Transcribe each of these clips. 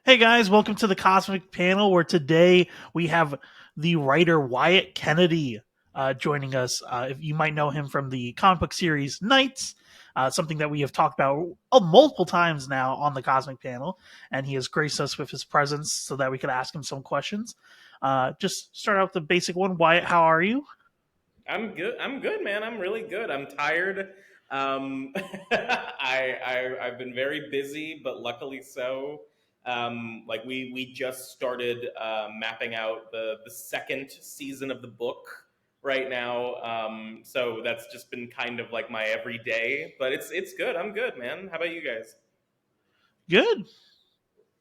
Hey guys, welcome to the Cosmic Panel, where today we have the writer Wyatt Kennedy joining us. If you might know him from the comic book series Knights, something that we have talked about multiple times now on the Cosmic Panel, and he has graced us with his presence so that we could ask him some questions. Just start out with the basic one. Wyatt, how are you? I'm good. I'm good, man. I'm really good. I'm tired. I've been very busy, but luckily so. Like we just started mapping out the second season of the book right now. So that's just been kind of like my everyday. But it's good. I'm good, man. How about you guys? Good.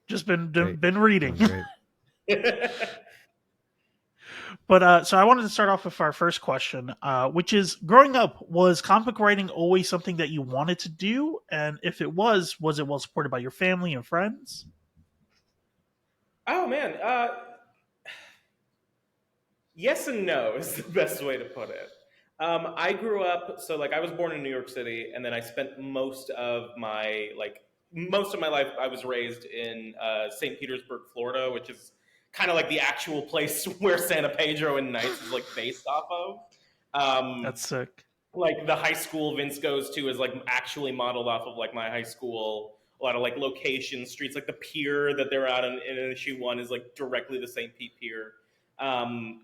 Just been Great. been reading. Doing great. But so I wanted to start off with our first question, which is: growing up, was comic writing always something that you wanted to do? And if it was it well supported by your family and friends? Oh man. Yes and no is the best way to put it. I grew up, so like I was born in New York City, and then I spent most of my life. I was raised in St. Petersburg, Florida, which is kind of like the actual place where Santa Pedro and Nights is like based off of. Um, That's sick. like the high school Vince goes to is like actually modeled off of like my high school. A lot of like location streets, like the pier that they're out in issue one is like directly the St. Pete Pier. I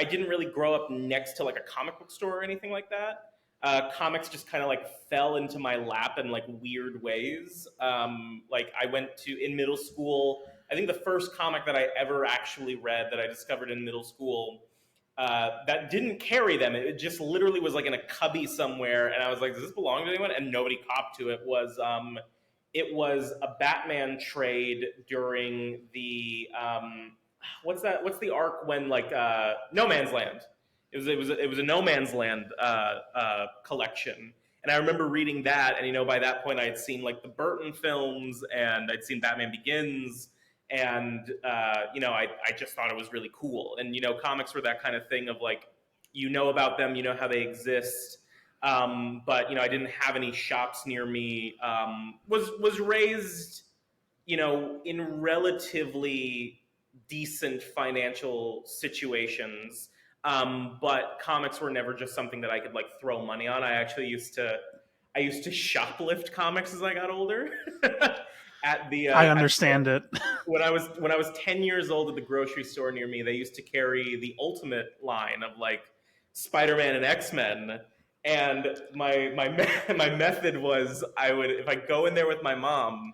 didn't really grow up next to like a comic book store or anything like that. Comics just kind of like fell into my lap in like weird ways. Like I went to in middle school. I think the first comic that I ever actually read that I discovered in middle school that didn't carry them. It just literally was like in a cubby somewhere, and I was like, "Does this belong to anyone?" And nobody copped to it. It was a Batman trade during the what's that? What's the arc when like No Man's Land? It was a No Man's Land collection. And I remember reading that, and by that point I had seen like the Burton films, and I'd seen Batman Begins, and I just thought it was really cool. And comics were that kind of thing of like about them, how they exist. But I didn't have any shops near me. Was raised in relatively decent financial situations. But comics were never just something that I could like throw money on. I used to shoplift comics as I got older. at the I at understand it. when I was 10 years old at the grocery store near me, they used to carry the Ultimate line of like Spider-Man and X-Men. And my method was I would, if I go in there with my mom,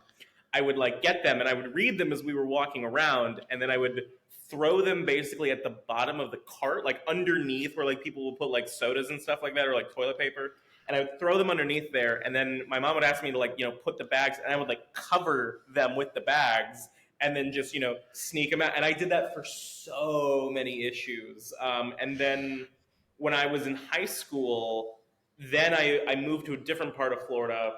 I would like get them and I would read them as we were walking around, and then I would throw them basically at the bottom of the cart, like underneath where like people will put like sodas and stuff like that, or like toilet paper. And I would throw them underneath there, and then my mom would ask me to like put the bags, and I would like cover them with the bags, and then just sneak them out. And I did that for so many issues. And then when I was in high school, then I moved to a different part of Florida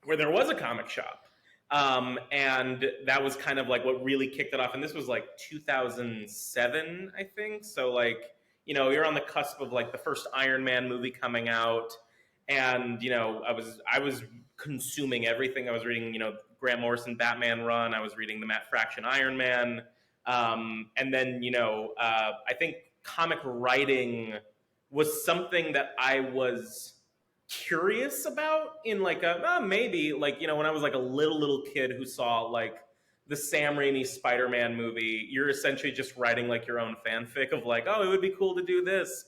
where there was a comic shop. And that was kind of like what really kicked it off. And this was like 2007, I think. So like, you're on the cusp of like the first Iron Man movie coming out. And, I was consuming everything. I was reading, Grant Morrison Batman run. I was reading the Matt Fraction Iron Man. And then, I think comic writing was something that I was curious about in like maybe like when I was like a little kid who saw like the Sam Raimi Spider-Man movie. You're essentially just writing like your own fanfic of like, oh, it would be cool to do this.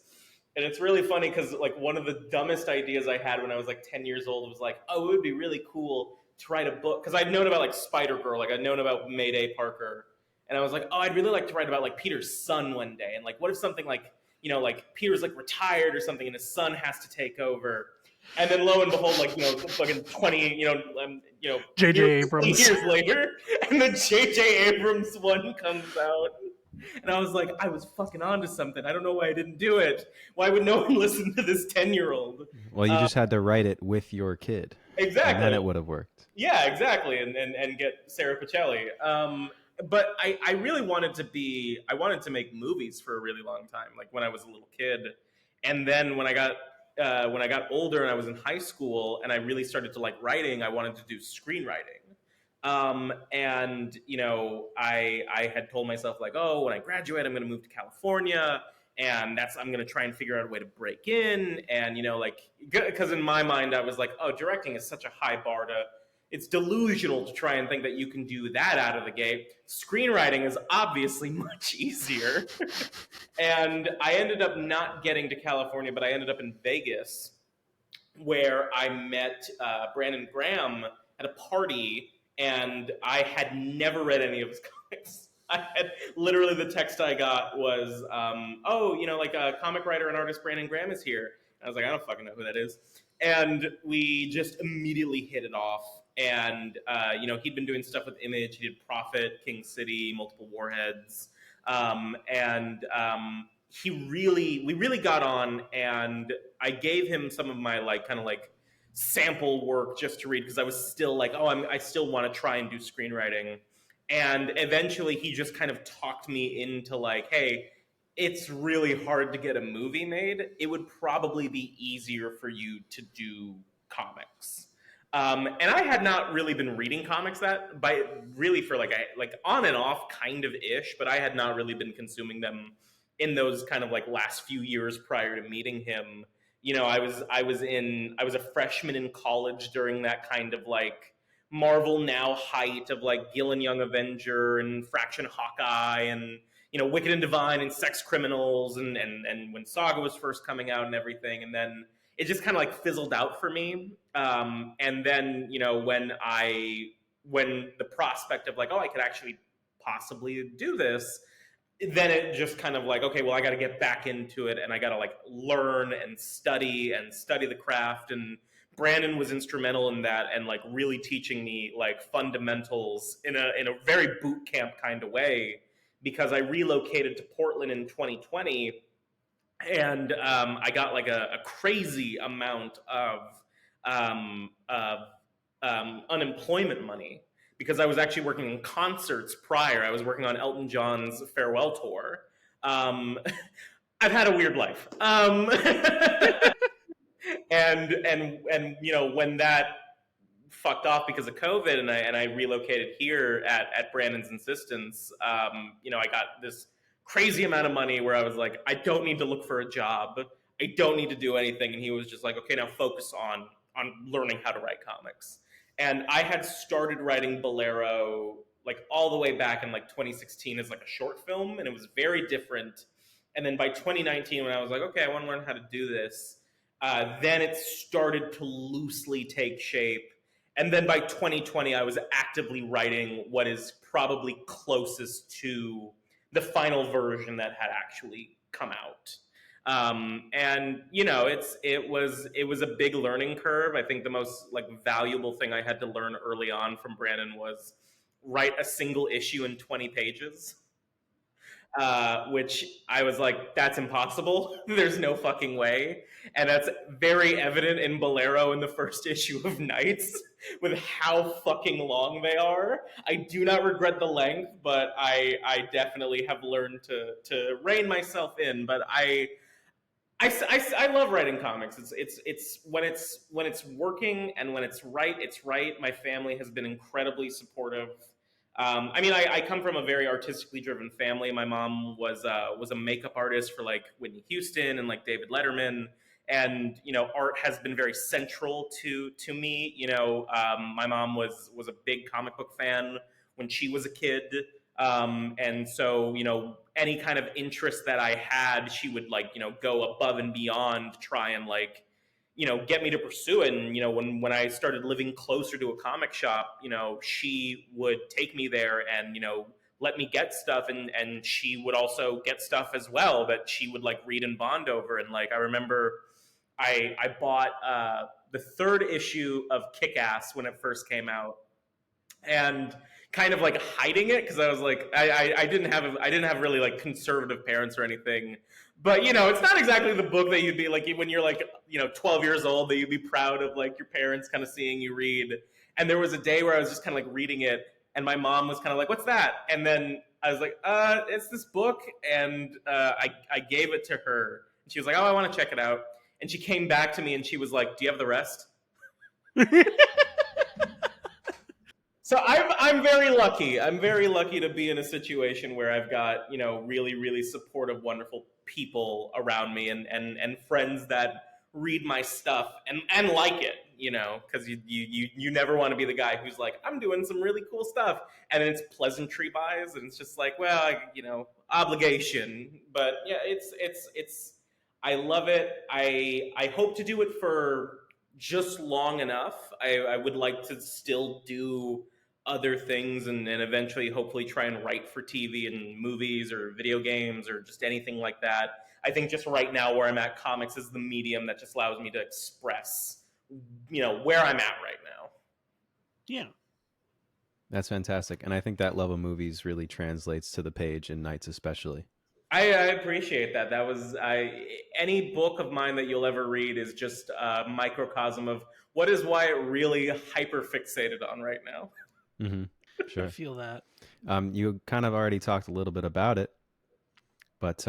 And it's really funny because like one of the dumbest ideas I had when I was like 10 years old was like, oh, it would be really cool to write a book, because I'd known about like Spider-Girl, like I'd known about Mayday Parker, and I was like, oh, I'd really like to write about like Peter's son one day. And like, what if something like like Peter's like retired or something and his son has to take over. And then lo and behold, like fucking 20, J.J. years, Abrams. years later, and the J.J. Abrams one comes out, and I was like, I was fucking onto something. I don't know why I didn't do it. Why would no one listen to this 10-year-old? Well, you just had to write it with your kid, and then Exactly. it would have worked. Yeah, exactly, and get Sarah Pacelli. But I really wanted to make movies for a really long time, like when I was a little kid, and then when I got older and I was in high school and I really started to like writing, I wanted to do screenwriting. And I had told myself like, oh, when I graduate, I'm going to move to California, and I'm going to try and figure out a way to break in. And because in my mind I was like, oh, directing is such a high bar to. It's delusional to try and think that you can do that out of the gate. Screenwriting is obviously much easier. And I ended up not getting to California, but I ended up in Vegas, where I met Brandon Graham at a party, and I had never read any of his comics. I had literally, the text I got was, a comic writer and artist Brandon Graham is here. And I was like, I don't fucking know who that is. And we just immediately hit it off. And he'd been doing stuff with Image. He did Prophet, King City, Multiple Warheads, we really got on, and I gave him some of my sample work just to read, because I was still like, I still want to try and do screenwriting. And eventually he just kind of talked me into like, hey, it's really hard to get a movie made. It would probably be easier for you to do comics. And I had not really been reading comics for like on and off kind of ish, but I had not really been consuming them in those kind of like last few years prior to meeting him. I was a freshman in college during that kind of like Marvel Now height of like Gillen Young Avenger and Fraction Hawkeye and Wicked and Divine and Sex Criminals and when Saga was first coming out and everything, and then it just kind of like fizzled out for me. And then when the prospect of like, oh, I could actually possibly do this, then it just kind of like, okay, well, I got to get back into it, and I got to like learn and study the craft. And Brandon was instrumental in that, and like really teaching me like fundamentals in a very boot camp kind of way, because I relocated to Portland in 2020, and I got like a crazy amount of unemployment money, because I was actually working in concerts prior. I was working on Elton John's farewell tour. I've had a weird life. And when that fucked off because of COVID, and I relocated here at Brandon's insistence, I got this crazy amount of money where I was like, I don't need to look for a job. I don't need to do anything. And he was just like, okay, now focus on learning how to write comics. And I had started writing Bolero like all the way back in like 2016 as like a short film, and it was very different. And then by 2019, when I was like, okay, I want to learn how to do this, then it started to loosely take shape. And then by 2020, I was actively writing what is probably closest to the final version that had actually come out. It was a big learning curve. I think the most like valuable thing I had to learn early on from Brandon was write a single issue in 20 pages, which I was like, that's impossible. There's no fucking way. And that's very evident in Bolero in the first issue of Nights, with how fucking long they are. I do not regret the length, but I definitely have learned to rein myself in. But I love writing comics. It's when it's working and when it's right, it's right. My family has been incredibly supportive. I come from a very artistically driven family. My mom was a makeup artist for like Whitney Houston and like David Letterman, and art has been very central to me. My mom was a big comic book fan when she was a kid. And so, any kind of interest that I had, she would like, go above and beyond to try and like, get me to pursue it. And, when I started living closer to a comic shop, she would take me there and, let me get stuff. And she would also get stuff as well that she would like read and bond over. And like, I remember I bought the third issue of Kick-Ass when it first came out, and kind of like hiding it, because I was like, I didn't have really like conservative parents or anything, but it's not exactly the book that you'd be like when you're like 12 years old, that you'd be proud of like your parents kind of seeing you read. And there was a day where I was just kind of like reading it, and my mom was kind of like, what's that? And then I was like, it's this book. And I gave it to her, and she was like, oh, I want to check it out. And she came back to me and she was like, do you have the rest? So I'm very lucky. I'm very lucky to be in a situation where I've got, really, really supportive, wonderful people around me and friends that read my stuff and like it, because you never want to be the guy who's like, I'm doing some really cool stuff, and then it's pleasantry buys, and it's just like, well, obligation. But yeah, it's I love it. I hope to do it for just long enough. I would like to still do other things and eventually hopefully try and write for TV and movies or video games or just anything like that. I think just right now where I'm at, comics is the medium that just allows me to express, where I'm at right now. Yeah. That's fantastic. And I think that love of movies really translates to the page in Nights especially. I appreciate that. That was any book of mine that you'll ever read is just a microcosm of what is Wyatt really hyper fixated on right now. Mm-hmm. Sure. I feel that. You kind of already talked a little bit about it, but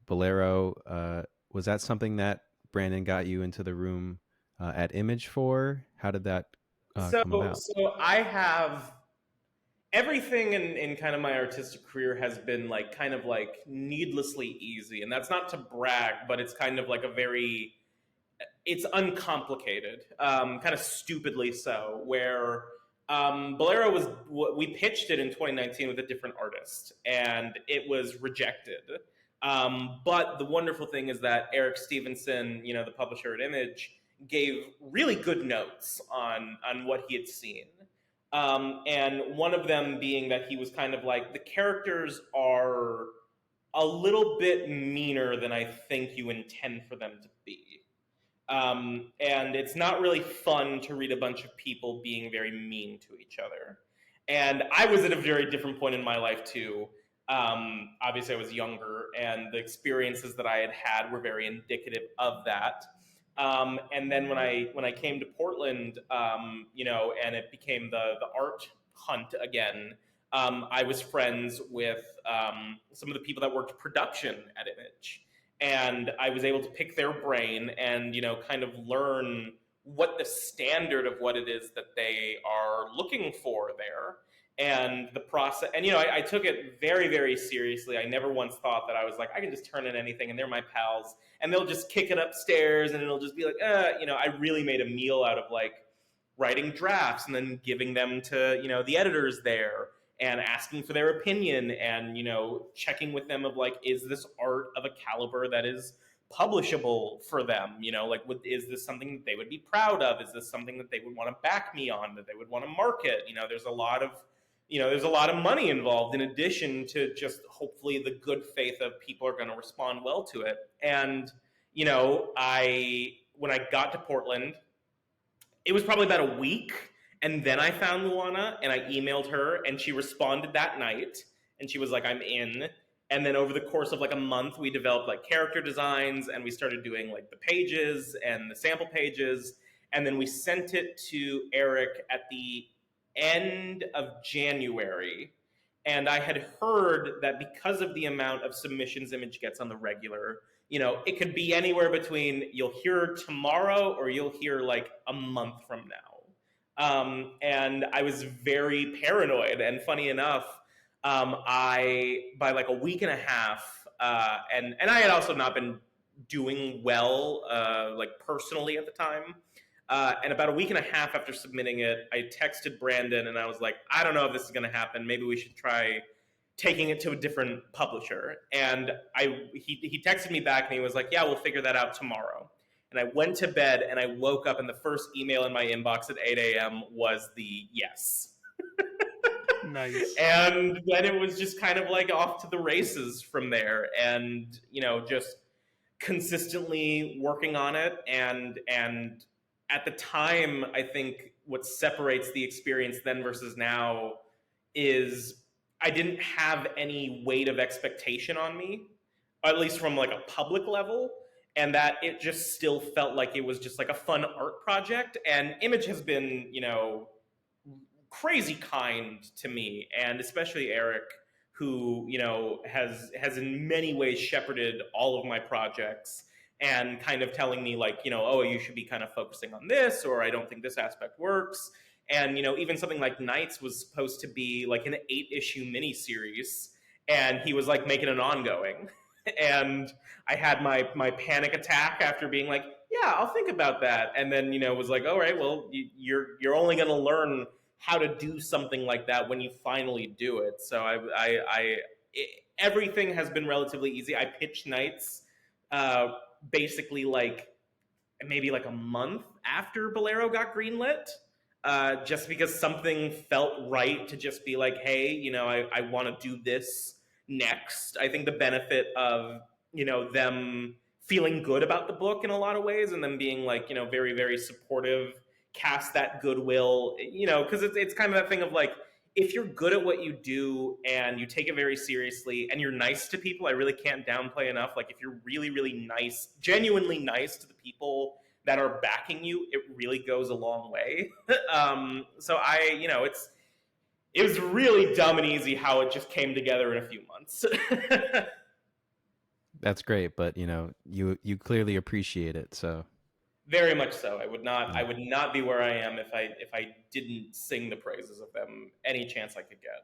Bolero, was that something that Brandon got you into the room at Image for? How did that come about? So I have everything in kind of my artistic career has been kind of needlessly easy, and that's not to brag, but it's kind of it's uncomplicated, kind of stupidly so, where Bolero we pitched it in 2019 with a different artist, and it was rejected. But the wonderful thing is that Eric Stevenson, the publisher at Image, gave really good notes on what he had seen. And one of them being that he was kind of the characters are a little bit meaner than I think you intend for them to be. And it's not really fun to read a bunch of people being very mean to each other. And I was at a very different point in my life too. Obviously I was younger, and the experiences that I had were very indicative of that. And then when I came to Portland, and it became the art hunt again, I was friends with some of the people that worked production at Image, and I was able to pick their brain and kind of learn what the standard of what it is that they are looking for there. And the process, and I took it very, very seriously. I never once thought that I was I can just turn in anything and they're my pals and they'll just kick it upstairs and it'll just be I really made a meal out of writing drafts and then giving them to the editors there and asking for their opinion and checking with them of is this art of a caliber that is publishable for them? Is this something that they would be proud of? Is this something that they would want to back me on, that they would want to market? There's a lot of money involved in addition to just hopefully the good faith of people are going to respond well to it. And, when I got to Portland, it was probably about a week. And then I found Luana and I emailed her and she responded that night and she was like, I'm in. And then over the course of a month, we developed character designs and we started doing the pages and the sample pages. And then we sent it to Eric at the end of January, and I had heard that because of the amount of submissions Image gets on the regular, it could be anywhere between you'll hear tomorrow or you'll hear a month from now. And I was very paranoid, and funny enough, I by a week and a half, and I had also not been doing well personally at the time. And about a week and a half after submitting it, I texted Brandon and I was like, I don't know if this is going to happen. Maybe we should try taking it to a different publisher. And he texted me back and he was like, yeah, we'll figure that out tomorrow. And I went to bed and I woke up and the first email in my inbox at 8 a.m. was the yes. Nice. And then it was just kind of off to the races from there. And, just consistently working on it and at the time, I think what separates the experience then versus now is I didn't have any weight of expectation on me, at least from a public level, and that it just still felt like it was just a fun art project. And Image has been, crazy kind to me, and especially Eric, who, has in many ways shepherded all of my projects and kind of telling me oh, you should be kind of focusing on this, or I don't think this aspect works. And even something like Knights was supposed to be like an 8-issue miniseries, and he was like making an ongoing. And I had my panic attack after being like, yeah, I'll think about that. And then was like, all right, well, you're only going to learn how to do something like that when you finally do it. So everything has been relatively easy. I pitched Knights basically like maybe like a month after Bolero got greenlit, just because something felt right to just be like, hey, I want to do this next. I think the benefit of them feeling good about the book in a lot of ways, and them being like very very supportive, cast that goodwill, because it's kind of that thing of like, if you're good at what you do and you take it very seriously and you're nice to people, I really can't downplay enough. Like if you're really, really nice, genuinely nice to the people that are backing you, it really goes a long way. So it was really dumb and easy how it just came together in a few months. That's great, but you clearly appreciate it, so. Very much so. I would not be where I am if I didn't sing the praises of them any chance I could get.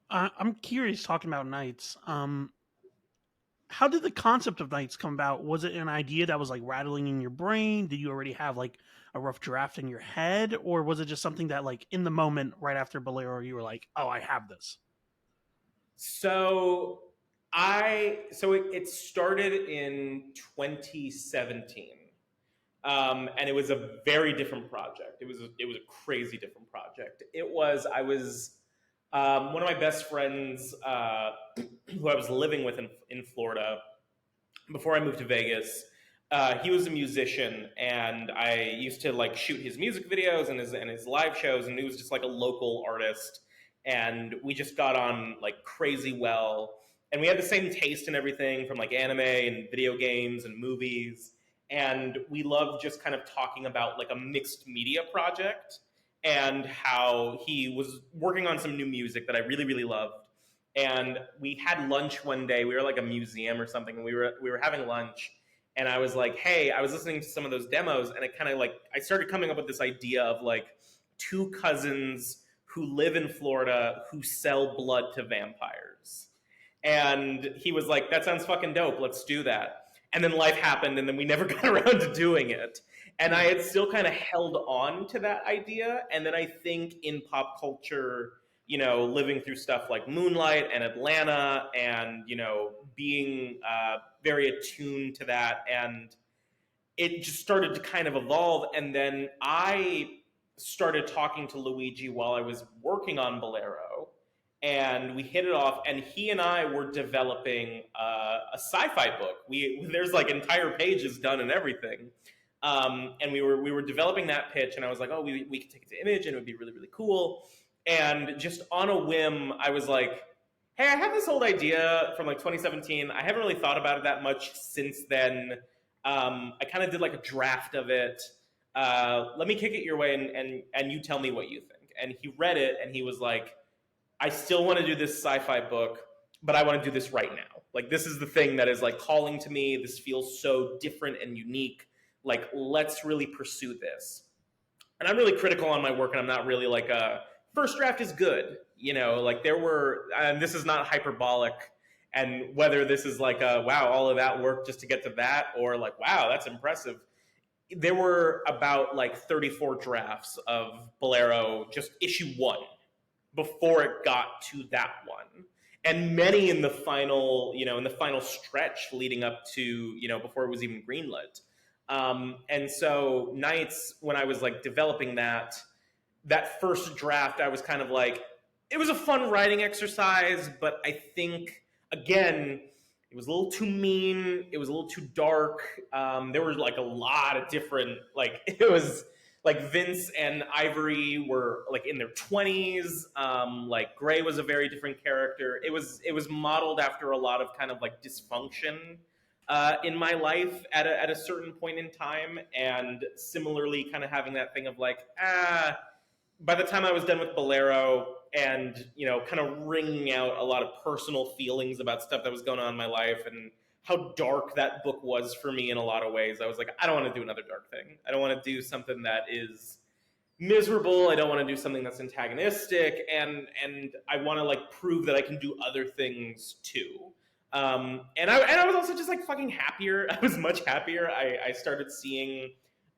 I'm curious, talking about Knights. How did the concept of Knights come about? Was it an idea that was like rattling in your brain? Did you already have like a rough draft in your head, or was it just something that like in the moment right after Bolero you were like, oh, I have this? So it started in 2017, and it was a very different project. It was a crazy different project. I was one of my best friends who I was living with in Florida before I moved to Vegas. He was a musician, and I used to like shoot his music videos and his live shows, and he was just like a local artist. And we just got on like crazy well, and we had the same taste in everything from like anime and video games and movies, and we loved just kind of talking about like a mixed media project, and how he was working on some new music that I really really loved. And we had lunch one day. We were like a museum or something, and we were having lunch, and I was like, hey, I was listening to some of those demos, and it kind of like, I started coming up with this idea of like two cousins who live in Florida who sell blood to vampires. And he was like, that sounds fucking dope, let's do that. And then life happened, and then we never got around to doing it. And I had still kind of held on to that idea. And then I think in pop culture, living through stuff like Moonlight and Atlanta, and being very attuned to that, and it just started to kind of evolve. And then I started talking to Luigi while I was working on Bolero, and we hit it off, and he and I were developing a sci-fi book. There's like entire pages done and everything. And we were developing that pitch, and I was like, oh, we could take it to Image, and it would be really, really cool. And just on a whim, I was like, hey, I have this old idea from like 2017. I haven't really thought about it that much since then. I kind of did like a draft of it. Let me kick it your way, and you tell me what you think. And he read it, and he was like, I still want to do this sci-fi book, but I want to do this right now. Like, this is the thing that is like calling to me. This feels so different and unique. Like, let's really pursue this. And I'm really critical on my work, and I'm not really like first draft is good. Like there were, and this is not hyperbolic, and whether this is like wow, all of that work just to get to that, or like, wow, that's impressive. There were about like 34 drafts of Bolero, just issue 1, before it got to that one, and many in the final, in the final stretch leading up to, before it was even greenlit. And so Knights, when I was like developing that first draft, I was kind of like, it was a fun writing exercise, but I think, again, it was a little too mean. It was a little too dark. There were like a lot of different, like, it was like Vince and Ivory were like in their 20s. Like Gray was a very different character. It was modeled after a lot of kind of like dysfunction in my life at a certain point in time. And similarly kind of having that thing of like, by the time I was done with Bolero, and kind of wringing out a lot of personal feelings about stuff that was going on in my life, and how dark that book was for me in a lot of ways, I was like, I don't want to do another dark thing. I don't want to do something that is miserable. I don't want to do something that's antagonistic, and I want to like prove that I can do other things too. And I was also just like fucking happier. I was much happier. I started seeing,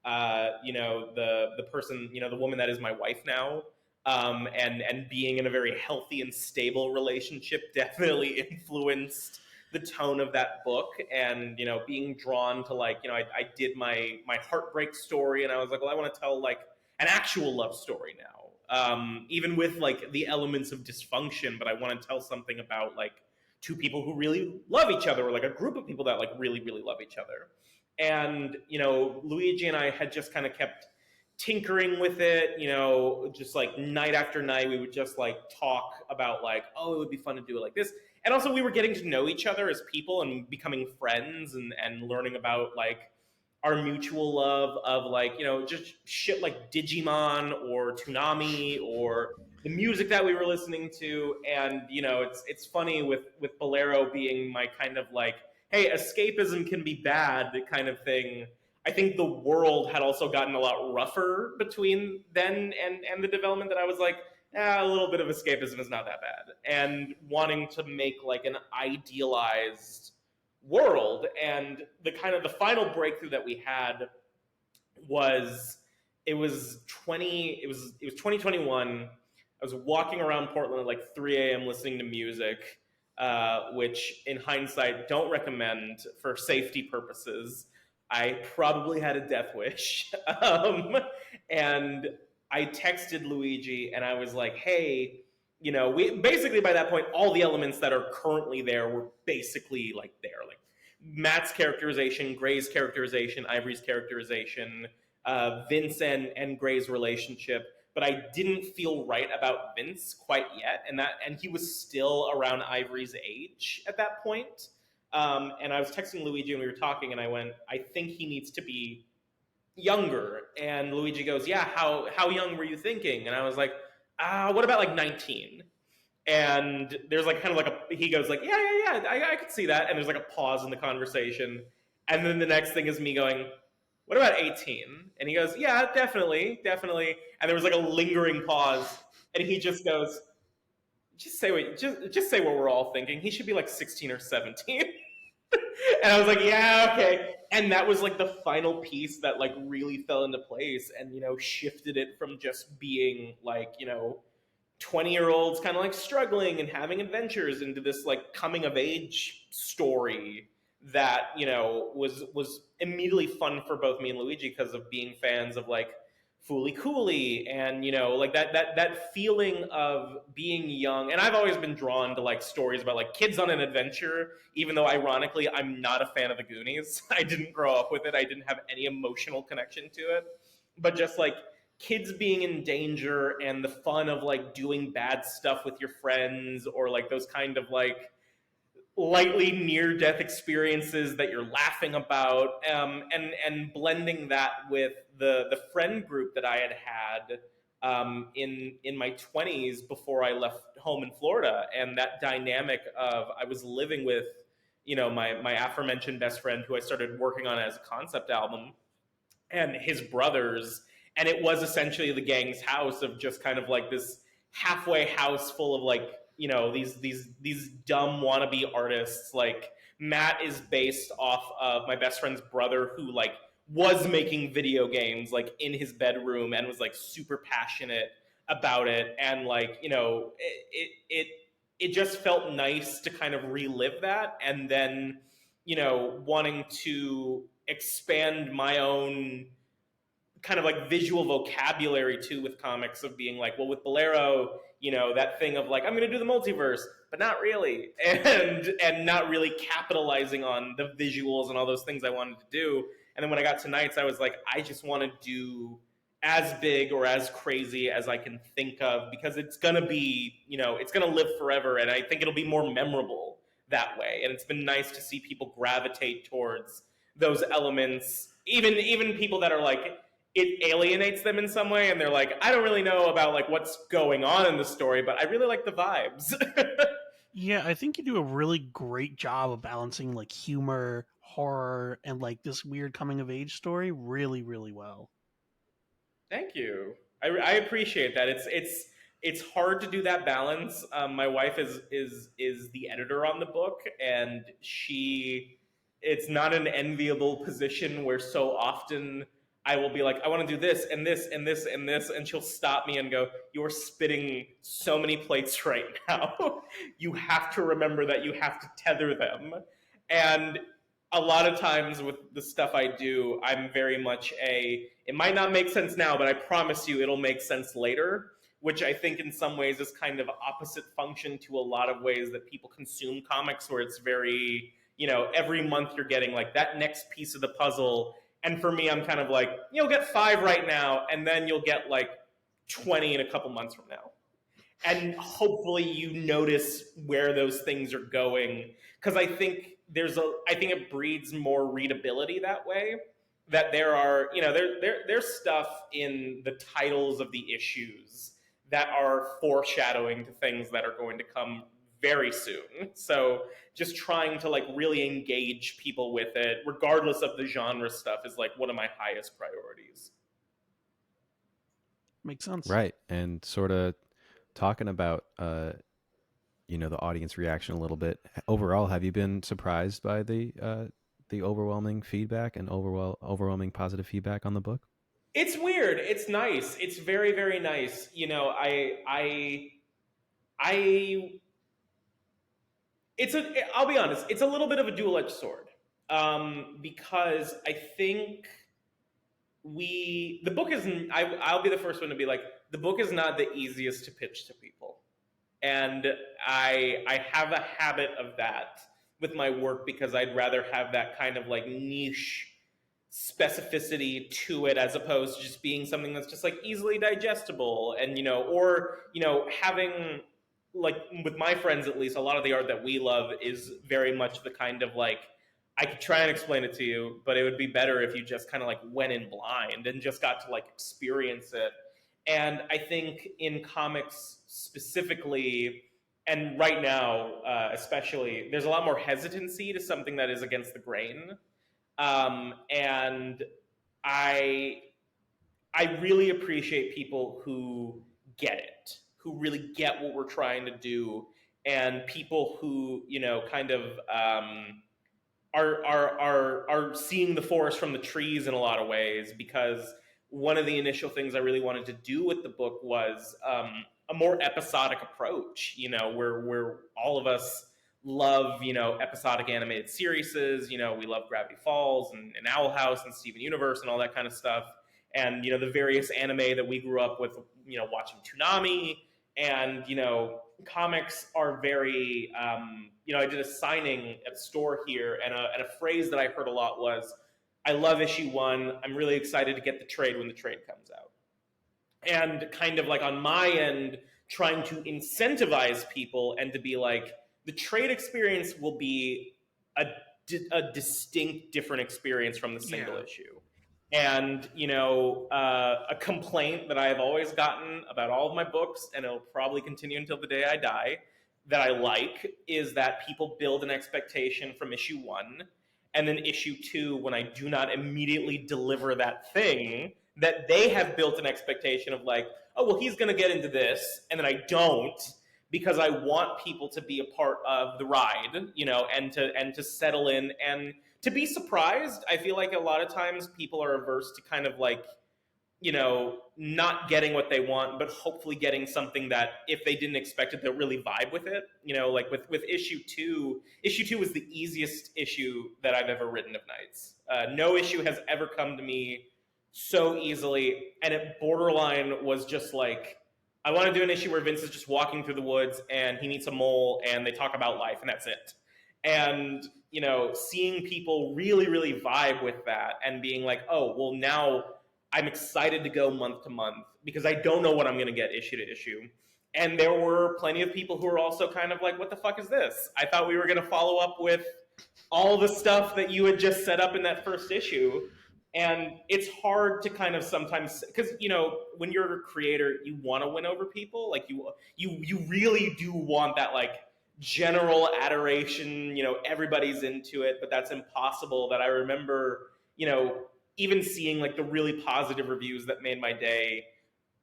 the person, the woman that is my wife now, and being in a very healthy and stable relationship definitely influenced the tone of that book. And being drawn to like, I did my heartbreak story, and I was like, well, I want to tell like an actual love story now, even with like the elements of dysfunction, but I want to tell something about like two people who really love each other, or like a group of people that like really really love each other. And Luigi and I had just kind of kept tinkering with it, just like night after night we would just like talk about like, oh, it would be fun to do it like this. And also we were getting to know each other as people and becoming friends, and learning about like our mutual love of like, just shit like Digimon or Toonami or the music that we were listening to. And it's funny with Bolero being my kind of like, hey, escapism can be bad kind of thing. I think the world had also gotten a lot rougher between then and the development, that I was like, a little bit of escapism is not that bad. And wanting to make like an idealized world. And the final breakthrough that we had was, it was 2021. I was walking around Portland at like 3 a.m. listening to music, which in hindsight don't recommend for safety purposes. I probably had a death wish. And I texted Luigi and I was like, hey, we basically, by that point, all the elements that are currently there were basically like there. Like Matt's characterization, Gray's characterization, Ivory's characterization, Vince and Gray's relationship. But I didn't feel right about Vince quite yet, and he was still around Ivory's age at that point. And I was texting Luigi and we were talking, and I went, I think he needs to be younger. And Luigi goes, yeah, how young were you thinking? And I was like, what about like 19? And there's like kind of like he goes like, yeah, I could see that. And there's like a pause in the conversation. And then the next thing is me going, what about 18? And he goes, yeah, definitely. And there was like a lingering pause. And he just goes, just say what we're all thinking. He should be like 16 or 17. And I was like, yeah, okay. And that was like the final piece that like really fell into place, and shifted it from just being like 20-year-olds kind of like struggling and having adventures into this like coming of age story that was immediately fun for both me and Luigi because of being fans of like Fooly Cooley, and like that feeling of being young. And I've always been drawn to like stories about like kids on an adventure, even though ironically I'm not a fan of the Goonies. I didn't grow up with it. I didn't have any emotional connection to it. But just like kids being in danger and the fun of like doing bad stuff with your friends, or like those kind of like lightly near death experiences that you're laughing about, and blending that with the friend group that I had in my 20s before I left home in Florida. And that dynamic of, I was living with my aforementioned best friend who I started working on as a concept album, and his brothers. And it was essentially the gang's house of just kind of like this halfway house full of like these dumb wannabe artists. Like Matt is based off of my best friend's brother, who like was making video games like in his bedroom and was like super passionate about it. And like it just felt nice to kind of relive that. And then wanting to expand my own kind of like visual vocabulary too with comics, of being like, well, with Bolero, that thing of like, I'm going to do the multiverse, but not really, and not really capitalizing on the visuals and all those things I wanted to do. And then when I got to Nights, I was like, I just want to do as big or as crazy as I can think of, because it's going to be, it's going to live forever, and I think it'll be more memorable that way. And it's been nice to see people gravitate towards those elements, even people that are like, it alienates them in some way, and they're like, I don't really know about like what's going on in the story, but I really like the vibes. Yeah, I think you do a really great job of balancing like humor, horror, and like this weird coming of age story really, really well. Thank you. I appreciate that. It's hard to do that balance. My wife is the editor on the book, and it's not an enviable position where so often I will be like, I want to do this and this and this and this, and she'll stop me and go, "You're spitting so many plates right now. You have to remember that you have to tether them." And a lot of times with the stuff I do, I'm very much it might not make sense now, but I promise you it'll make sense later, which I think in some ways is kind of opposite function to a lot of ways that people consume comics, where it's very, every month you're getting like that next piece of the puzzle. And for me, I'm kind of like, you'll get 5 right now, and then you'll get like 20 in a couple months from now. And hopefully you notice where those things are going, because I think it breeds more readability that way. That there are, there's stuff in the titles of the issues that are foreshadowing to things that are going to come very soon. So just trying to like really engage people with it, regardless of the genre stuff, is like one of my highest priorities. Makes sense. Right. And sort of talking about the audience reaction a little bit. Overall, have you been surprised by the overwhelming feedback and overwhelming positive feedback on the book? It's weird. It's nice. It's very, very nice. I'll be honest, it's a little bit of a dual-edged sword. Because I think the book isn't, I'll be the first one to be like, the book is not the easiest to pitch to people. And I have a habit of that with my work, because I'd rather have that kind of like niche specificity to it, as opposed to just being something that's just like easily digestible. And having, like, with my friends at least, a lot of the art that we love is very much the kind of like, I could try and explain it to you, but it would be better if you just kind of like went in blind and just got to like experience it. And I think in comics specifically, and right now especially, there's a lot more hesitancy to something that is against the grain. And I really appreciate people who get it, who really get what we're trying to do, and people who, kind of are seeing the forest from the trees in a lot of ways. Because one of the initial things I really wanted to do with the book was a more episodic approach, where all of us love, episodic animated series. We love Gravity Falls and Owl House and Steven Universe and all that kind of stuff. And, the various anime that we grew up with, watching Toonami. And, comics are very, I did a signing at a store here, and a phrase that I heard a lot was, "I love issue 1. I'm really excited to get the trade when the trade comes out." And kind of like on my end, trying to incentivize people and to be like, the trade experience will be a distinct different experience from the single issue. And, a complaint that I have always gotten about all of my books, and it'll probably continue until the day I die, that I like, is that people build an expectation from issue 1, and then issue 2, when I do not immediately deliver that thing, that they have built an expectation of like, oh, well, he's going to get into this, and then I don't, because I want people to be a part of the ride, and to settle in and to be surprised. I feel like a lot of times people are averse to kind of like, not getting what they want, but hopefully getting something that if they didn't expect it, they'll really vibe with it. Like with issue 2 was the easiest issue that I've ever written of Knights. No issue has ever come to me so easily, and it borderline was just like, I want to do an issue where Vince is just walking through the woods and he meets a mole and they talk about life, and that's it. And, seeing people really, really vibe with that and being like, oh, well, now I'm excited to go month to month because I don't know what I'm going to get issue to issue. And there were plenty of people who were also kind of like, what the fuck is this? I thought we were going to follow up with all the stuff that you had just set up in that first issue. And it's hard to kind of sometimes, because, when you're a creator, you want to win over people. Like you really do want that like general adoration, everybody's into it, but that's impossible. That I remember, even seeing like the really positive reviews that made my day,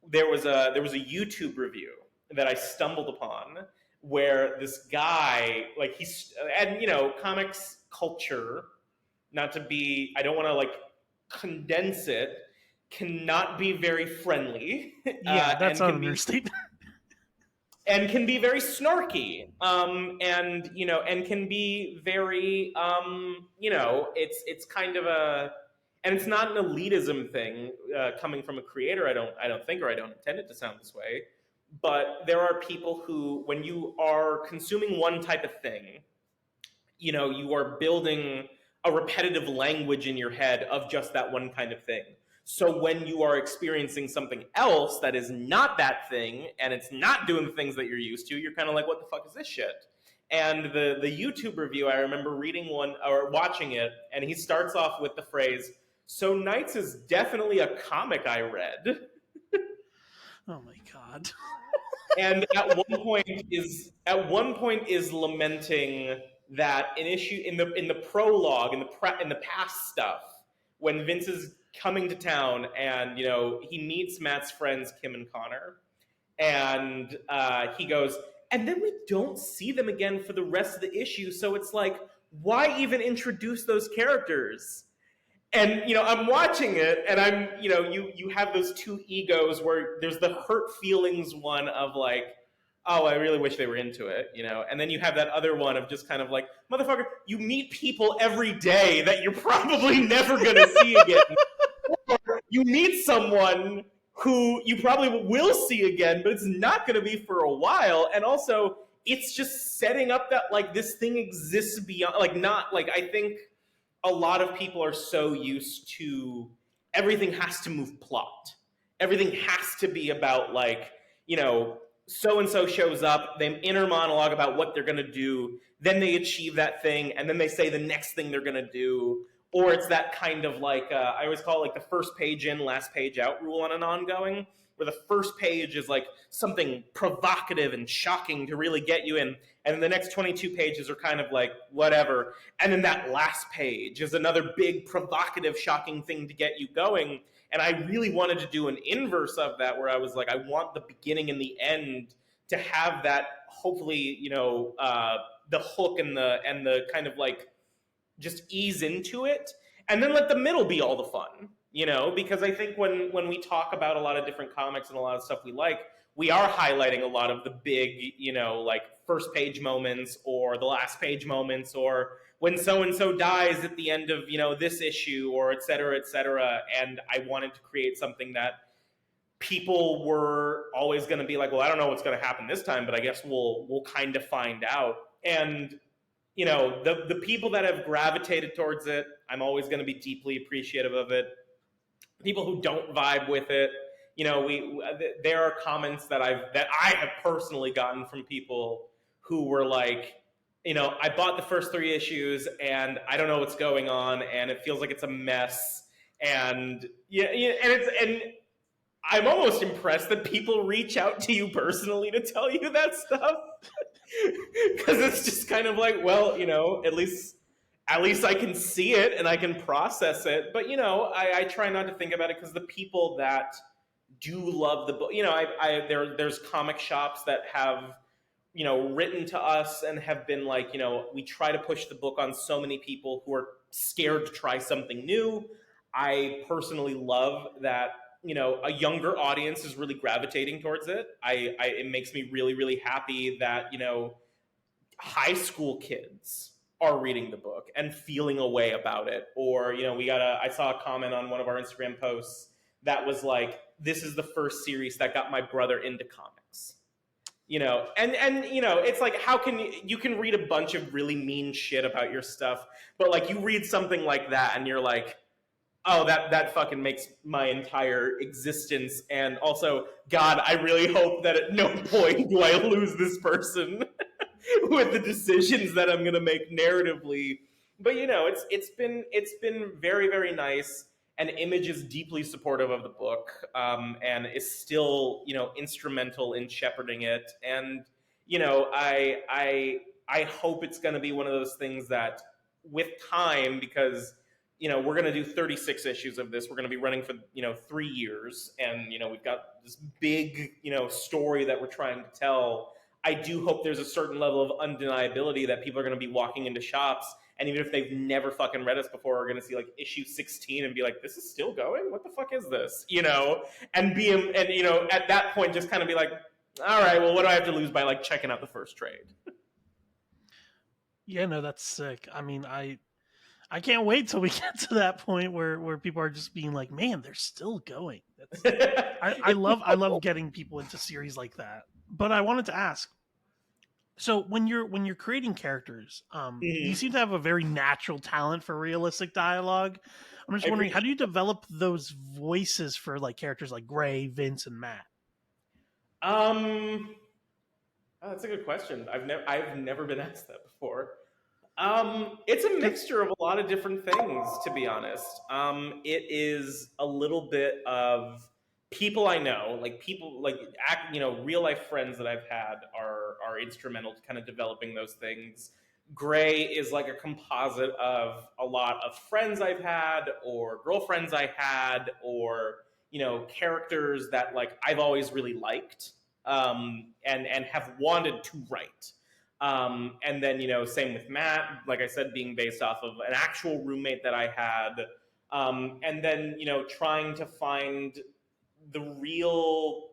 there was a YouTube review that I stumbled upon where this guy, like, he's, and comics culture, not to be, I don't want to like condense it, cannot be very friendly. Yeah, that's and not can an be understatement. and can be very snarky, and can be very, it's kind of a, and it's not an elitism thing, coming from a creator. I don't think, or I don't intend it to sound this way, but there are people who, when you are consuming one type of thing, you are building a repetitive language in your head of just that one kind of thing. So when you are experiencing something else that is not that thing, and it's not doing the things that you're used to, you're kind of like, what the fuck is this shit? And the YouTube review, I remember reading one or watching it, and he starts off with the phrase, "So Knights is definitely a comic I read." Oh my god. And at one point is lamenting that an issue in the prologue, in the past stuff, when Vince is coming to town, and he meets Matt's friends Kim and Connor, and he goes, and then we don't see them again for the rest of the issue, so it's like, why even introduce those characters? And I'm watching it, and I'm you have those two egos where there's the hurt feelings one of like, oh, I really wish they were into it, and then you have that other one of just kind of like, motherfucker, you meet people every day that you're probably never gonna see again. Or you meet someone who you probably will see again, but it's not gonna be for a while. And also, it's just setting up that like this thing exists beyond, like, not like, I think a lot of people are so used to everything has to move plot. Everything has to be about like, so and so shows up, they inner monologue about what they're gonna do, then they achieve that thing, and then they say the next thing they're gonna do. Or it's that kind of like, I always call it like the first page in, last page out rule on an ongoing, where the first page is like something provocative and shocking to really get you in, and then the next 22 pages are kind of like whatever, and then that last page is another big provocative shocking thing to get you going. And I really wanted to do an inverse of that, where I was like, I want the beginning and the end to have that, hopefully, the hook and the kind of like just ease into it, and then let the middle be all the fun, because I think when we talk about a lot of different comics and a lot of stuff we like, we are highlighting a lot of the big, like first page moments or the last page moments, or when so and so dies at the end of this issue, or et cetera, et cetera. And I wanted to create something that people were always going to be like, well, I don't know what's going to happen this time, but I guess we'll kind of find out. And the people that have gravitated towards it, I'm always going to be deeply appreciative of it. People who don't vibe with it, there are comments that I have personally gotten from people who were like, I bought the first 3 issues and I don't know what's going on, and it feels like it's a mess. And and I'm almost impressed that people reach out to you personally to tell you that stuff. Because it's just kind of like, well, at least I can see it and I can process it. But I try not to think about it, because the people that do love the book, there's comic shops that have written to us and have been like, we try to push the book on so many people who are scared to try something new. I personally love that a younger audience is really gravitating towards it. It makes me really, really happy that high school kids are reading the book and feeling a way about it. Or I saw a comment on one of our Instagram posts that was like, this is the first series that got my brother into comics. And it's like, how can you can read a bunch of really mean shit about your stuff, but like you read something like that and you're like, oh, that fucking makes my entire existence. And also, God, I really hope that at no point do I lose this person with the decisions that I'm gonna make narratively. But it's been very, very nice. And Image is deeply supportive of the book, and is still instrumental in shepherding it. And I hope it's gonna be one of those things that with time, because we're going to do 36 issues of this. We're going to be running for 3 years, and we've got this big story that we're trying to tell. I do hope there's a certain level of undeniability that people are going to be walking into shops, and even if they've never fucking read us before, are going to see like issue 16 and be like, this is still going? What the fuck is this? And at that point just kind of be like, all right, well, what do I have to lose by like checking out the first trade? Yeah, no, that's sick. I mean, I can't wait till we get to that point where people are just being like, man, they're still going. I love getting people into series like that. But I wanted to ask, so when you're creating characters, you seem to have a very natural talent for realistic dialogue. I'm just wondering, how do you develop those voices for like characters like Gray, Vince, and Matt? Oh, that's a good question. I've never been asked that before. It's a mixture of a lot of different things, to be honest. It is a little bit of people I know, like people like real life friends that I've had are instrumental to kind of developing those things. Gray is like a composite of a lot of friends I've had, or girlfriends I had, or characters that like I've always really liked, and have wanted to write. And then, same with Matt, like I said, being based off of an actual roommate that I had. And then, trying to find the real,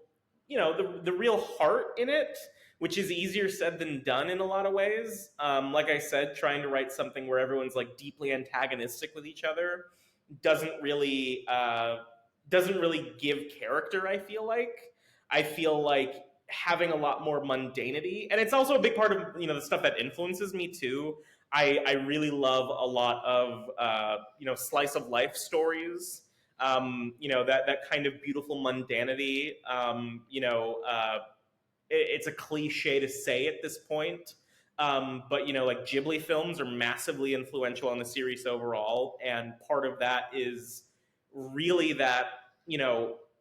the real heart in it, which is easier said than done in a lot of ways. Like I said, trying to write something where everyone's like deeply antagonistic with each other doesn't really give character, I feel like having a lot more mundanity, and it's also a big part of the stuff that influences me too. I really love a lot of slice of life stories, that kind of beautiful mundanity. It's a cliche to say at this point, but like Ghibli films are massively influential on the series overall, and part of that is really that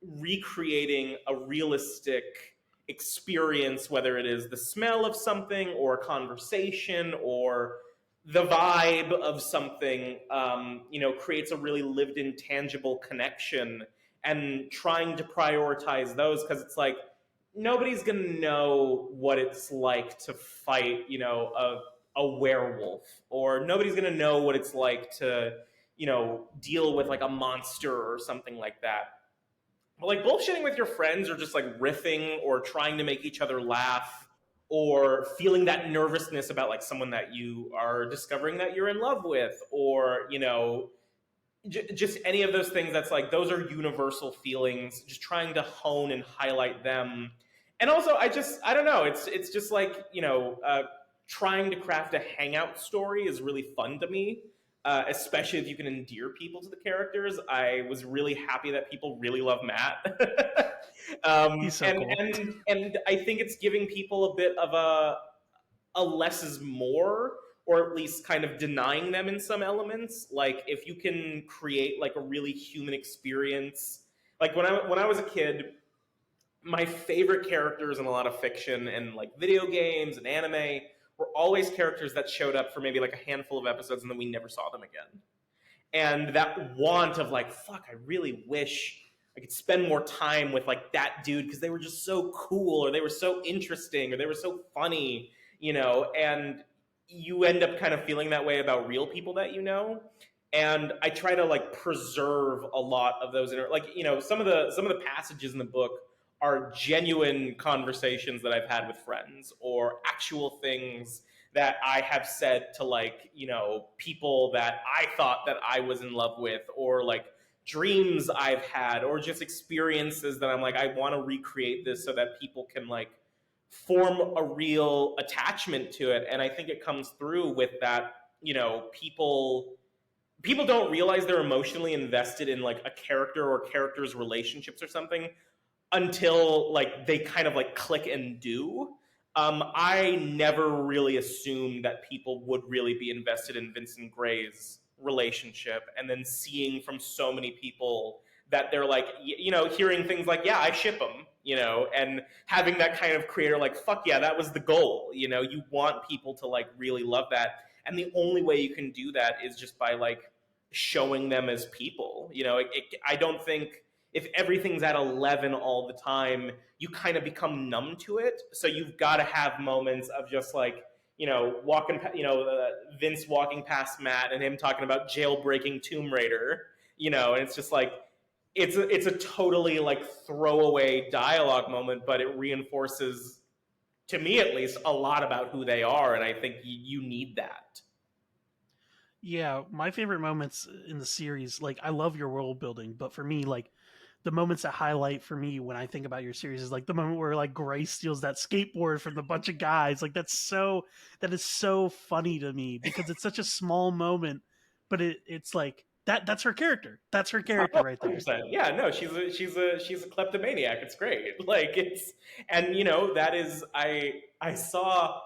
recreating a realistic experience, whether it is the smell of something or a conversation or the vibe of something, creates a really lived in tangible connection, and trying to prioritize those, because it's like nobody's gonna know what it's like to fight a werewolf, or nobody's gonna know what it's like to deal with like a monster or something like that. But like bullshitting with your friends, or just like riffing or trying to make each other laugh, or feeling that nervousness about like someone that you are discovering that you're in love with, or just any of those things, that's like those are universal feelings, just trying to hone and highlight them. And also I don't know, it's just like trying to craft a hangout story is really fun to me, especially if you can endear people to the characters. I was really happy that people really love Matt. He's so cool. And I think it's giving people a bit of a less is more, or at least kind of denying them in some elements. Like if you can create like a really human experience, like when I was a kid, my favorite characters in a lot of fiction and like video games and anime were always characters that showed up for maybe like a handful of episodes and then we never saw them again. And that want of like, fuck, I really wish I could spend more time with like that dude, because they were just so cool, or they were so interesting, or they were so funny, and you end up kind of feeling that way about real people that and I try to like preserve a lot of those some of the passages in the book are genuine conversations that I've had with friends, or actual things that I have said to like, people that I thought that I was in love with, or like dreams I've had, or just experiences that I'm like, I want to recreate this so that people can like form a real attachment to it. And I think it comes through with that, people don't realize they're emotionally invested in like a character or characters' relationships or something until like they kind of like click and do. I never really assumed that people would really be invested in Vincent Gray's relationship, and then seeing from so many people that they're like, hearing things like, yeah, I ship them, and having that kind of creator like, fuck yeah, that was the goal. You want people to like really love that. And the only way you can do that is just by like showing them as people. I don't think if everything's at 11 all the time, you kind of become numb to it. So you've got to have moments of just like, walking, Vince walking past Matt and him talking about jailbreaking Tomb Raider, and it's just like, it's a totally like throwaway dialogue moment, but it reinforces, to me at least, a lot about who they are, and I think you need that. Yeah, my favorite moments in the series, like I love your world building, but for me, like the moments that highlight for me when I think about your series is like the moment where like Grace steals that skateboard from the bunch of guys. Like that is so funny to me because it's such a small moment, but it's like that's her character. That's her character right there. 100%. Yeah, no, she's a kleptomaniac. It's great. Like and that is I saw,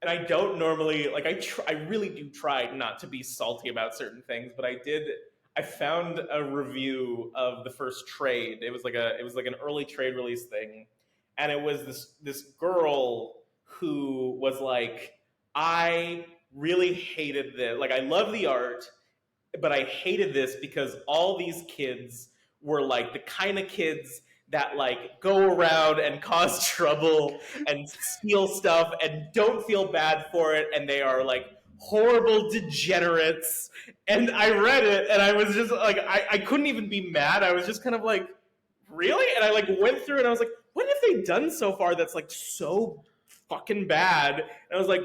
and I don't normally like I really do try not to be salty about certain things, but I found a review of the first trade. It was like an early trade release thing, and it was this girl who was like, I really hated this. Like, I love the art, but I hated this because all these kids were like the kind of kids that like go around and cause trouble and steal stuff and don't feel bad for it, and they are like horrible degenerates. And I read it and I was just like, I couldn't even be mad. I was just kind of like, really? And I like went through and I was like, what have they done so far that's like so fucking bad? And I was like,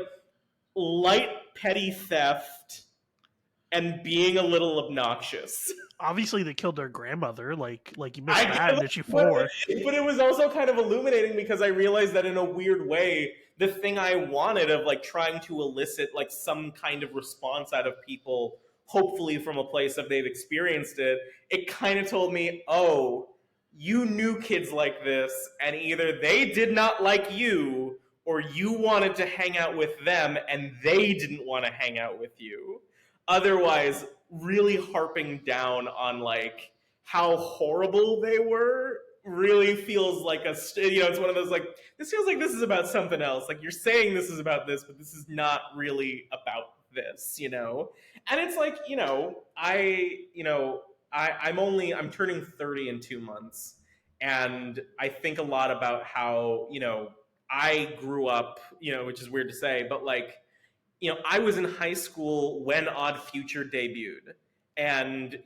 light petty theft and being a little obnoxious. Obviously, they killed their grandmother. Like you missed that in issue 4. But it was also kind of illuminating because I realized that in a weird way, the thing I wanted of like trying to elicit like some kind of response out of people, hopefully from a place of they've experienced it, it kind of told me, oh, you knew kids like this, and either they did not like you, or you wanted to hang out with them and they didn't want to hang out with you. Otherwise, really harping down on like how horrible they were really feels like it's one of those like, this feels like this is about something else. Like, you're saying this is about this, but this is not really about this, And it's like, I'm turning 30 in 2 months, and I think a lot about how, I grew up, which is weird to say, but like, I was in high school when Odd Future debuted. And,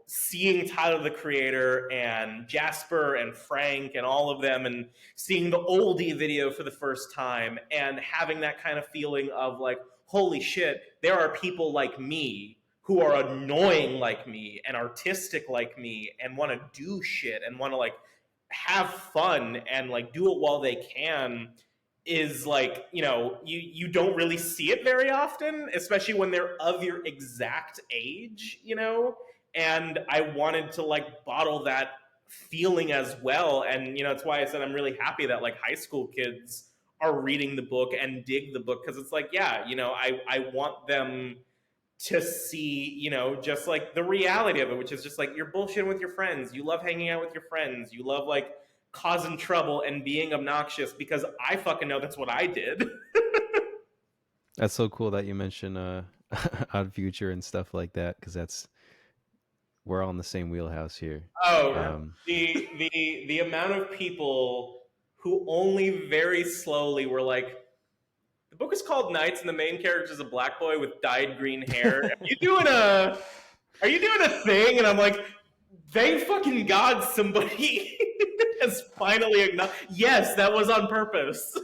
seeing Tyler the Creator and Jasper and Frank and all of them, and seeing the oldie video for the first time, and having that kind of feeling of like, holy shit, there are people like me who are annoying like me and artistic like me and want to do shit and want to like have fun and like do it while they can, is like, you don't really see it very often, especially when they're of your exact age, and I wanted to like bottle that feeling as well. And that's why I said I'm really happy that like high school kids are reading the book and dig the book, because it's like, yeah, I want them to see, just like the reality of it, which is just like, you're bullshitting with your friends, you love hanging out with your friends, you love like causing trouble and being obnoxious, because I fucking know that's what I did. That's so cool that you mention Odd Future and stuff like that, because we're all in the same wheelhouse here. The amount of people who only very slowly were like, the book is called Nights and the main character is a black boy with dyed green hair. Are you doing a thing? And I'm like, thank fucking God somebody has finally acknowledged, yes, that was on purpose.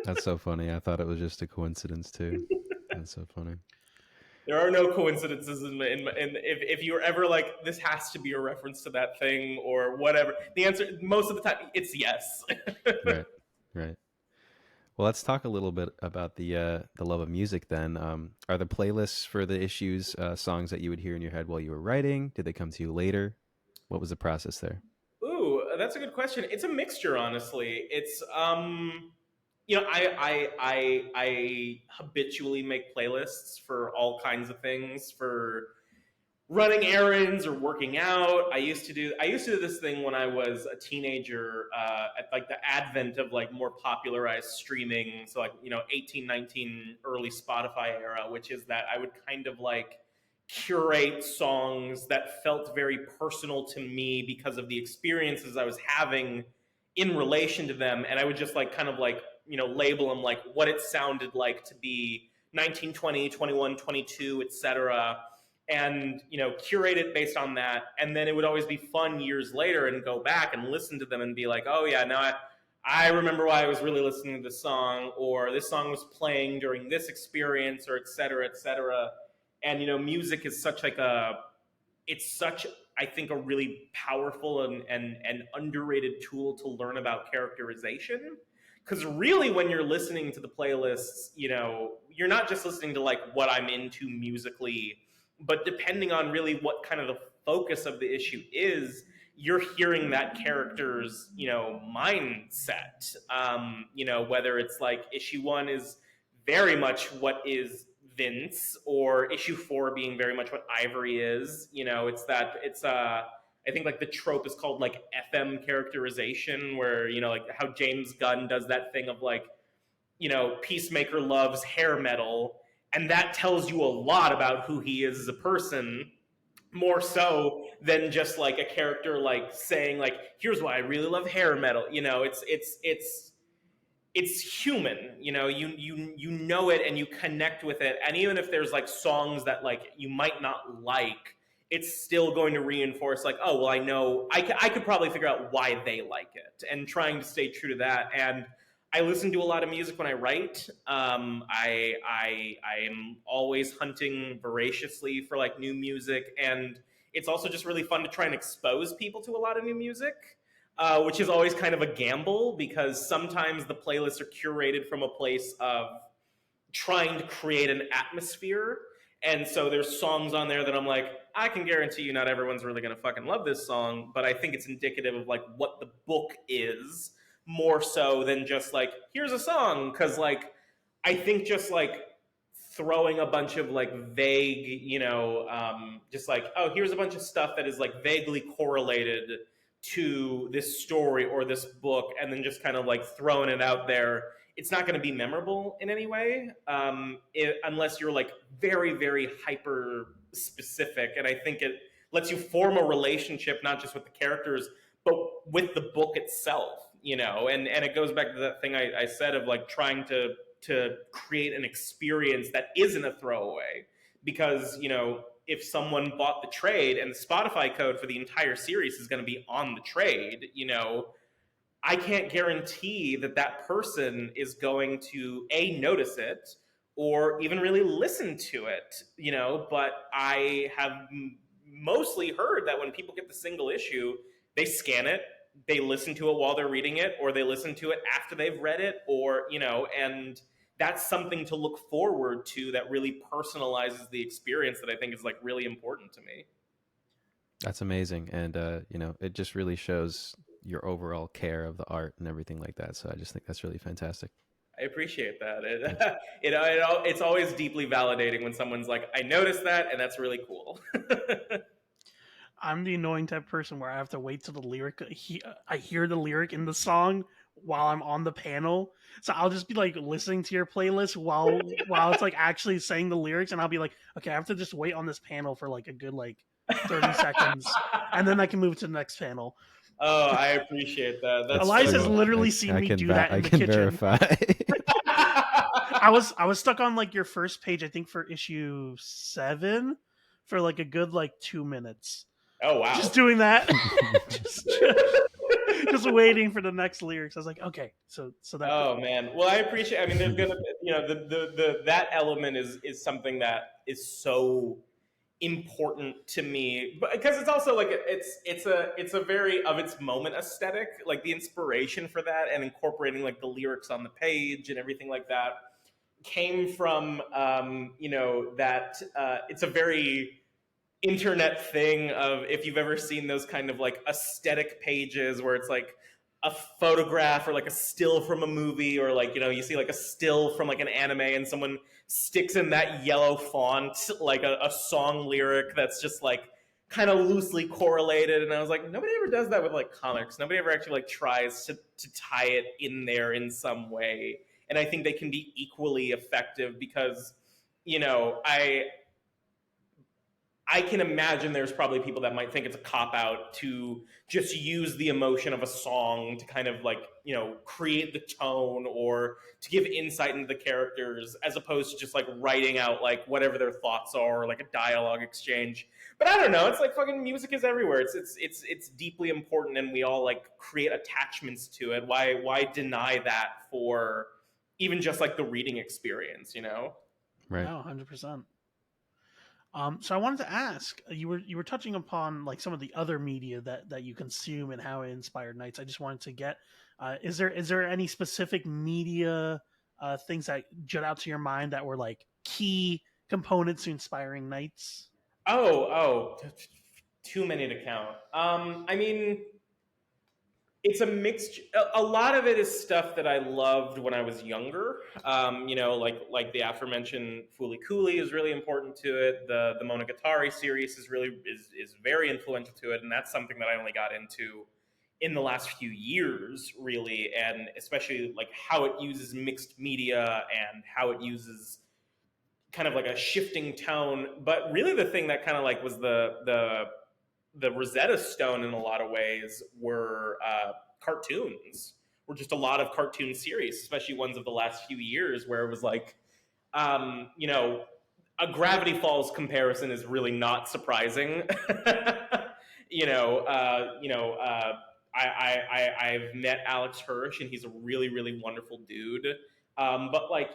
That's so funny. I thought it was just a coincidence too. That's so funny. There are no coincidences if you're ever like, this has to be a reference to that thing or whatever, the answer most of the time, it's yes. Right. Well, let's talk a little bit about the love of music then. Are the playlists for the issues songs that you would hear in your head while you were writing? Did they come to you later? What was the process there? Ooh, that's a good question. It's a mixture, honestly. It's I habitually make playlists for all kinds of things, for running errands or working out. I used to do this thing when I was a teenager, at like the advent of like more popularized streaming. So like, 18, 19, early Spotify era, which is that I would kind of like curate songs that felt very personal to me because of the experiences I was having in relation to them. And I would just like kind of like, label them like what it sounded like to be 19, 20, 21, 22, etc. And, curate it based on that. And then it would always be fun years later and go back and listen to them and be like, oh yeah, now I remember why I was really listening to this song, or this song was playing during this experience, or et cetera, et cetera. And music is such like it's such, I think, a really powerful and underrated tool to learn about characterization. Because really, when you're listening to the playlists, you're not just listening to like what I'm into musically, but depending on really what kind of the focus of the issue is, you're hearing that character's mindset. Whether it's like issue 1 is very much what is Vince, or issue 4 being very much what Ivory is. I think like the trope is called like FM characterization, where like how James Gunn does that thing of like, Peacemaker loves hair metal, and that tells you a lot about who he is as a person, more so than just like a character like saying like, here's why I really love hair metal. It's human. You know it, and you connect with it. And even if there's like songs that like you might not like, it's still going to reinforce like, oh well, I know I could probably figure out why they like it, and trying to stay true to that. And I listen to a lot of music when I write. I am always hunting voraciously for like new music, and it's also just really fun to try and expose people to a lot of new music, which is always kind of a gamble, because sometimes the playlists are curated from a place of trying to create an atmosphere. And so there's songs on there that I'm like, I can guarantee you not everyone's really going to fucking love this song, but I think it's indicative of like what the book is, more so than just like, here's a song. Because like, I think just like throwing a bunch of like vague, just like, oh, here's a bunch of stuff that is like vaguely correlated to this story or this book, and then just kind of like throwing it out there, it's not going to be memorable in any way, unless you're like very, very hyper specific. And I think it lets you form a relationship, not just with the characters, but with the book itself, and it goes back to that thing I said of like trying to create an experience that isn't a throwaway. Because, if someone bought the trade and the Spotify code for the entire series is going to be on the trade, I can't guarantee that that person is going to notice it, or even really listen to it, but I have mostly heard that when people get the single issue, they scan it, they listen to it while they're reading it, or they listen to it after they've read it, or, and that's something to look forward to that really personalizes the experience, that I think is like really important to me. That's amazing. And, it just really shows your overall care of the art and everything like that. So I just think that's really fantastic. I appreciate that. It's always deeply validating when someone's like, I noticed that, and that's really cool. I'm the annoying type of person where I have to wait till the lyric. I hear the lyric in the song while I'm on the panel, so I'll just be like listening to your playlist while it's like actually saying the lyrics, and I'll be like, okay, I have to just wait on this panel for like a good like 30 seconds, and then I can move to the next panel. Oh, I appreciate that. That's Eliza's literally seen me do that in the kitchen. Verify. I was stuck on like your first page, I think for issue 7, for like a good like 2 minutes. Oh wow! Just doing that, just waiting for the next lyrics. I was like, okay, so that. Oh man, well I appreciate. I mean, there's gonna, the that element is something that is so important to me, but because it's also like it's a very of its moment aesthetic, like the inspiration for that and incorporating like the lyrics on the page and everything like that came from that it's a very internet thing of, if you've ever seen those kind of like aesthetic pages where it's like a photograph or like a still from a movie, or like you see like a still from like an anime and someone sticks in that yellow font like a song lyric that's just like kind of loosely correlated. And I was like, nobody ever does that with like comics. Nobody ever actually like tries to tie it in there in some way. And I think they can be equally effective because I can imagine there's probably people that might think it's a cop out to just use the emotion of a song to kind of like, create the tone or to give insight into the characters, as opposed to just like writing out like whatever their thoughts are, like a dialogue exchange. But I don't know. It's like fucking music is everywhere. It's deeply important, and we all like create attachments to it. Why deny that for even just like the reading experience? Right. No, 100%. So I wanted to ask, you were touching upon like some of the other media that you consume and how it inspired Knights. I just wanted to get, is there any specific media things that jut out to your mind that were like key components to inspiring Knights? Oh, too many to count. I mean, it's a mixed. A lot of it is stuff that I loved when I was younger. Like the aforementioned Fooly Cooley is really important to it. The Monogatari series is very influential to it, and that's something that I only got into in the last few years, really, and especially like how it uses mixed media and how it uses kind of like a shifting tone. But really, the thing that kind of like was the Rosetta Stone in a lot of ways were cartoons. Were just a lot of cartoon series, especially ones of the last few years, where it was like, a Gravity Falls comparison is really not surprising. you know, uh, you know, uh, I've met Alex Hirsch, and he's a really, really wonderful dude. But like,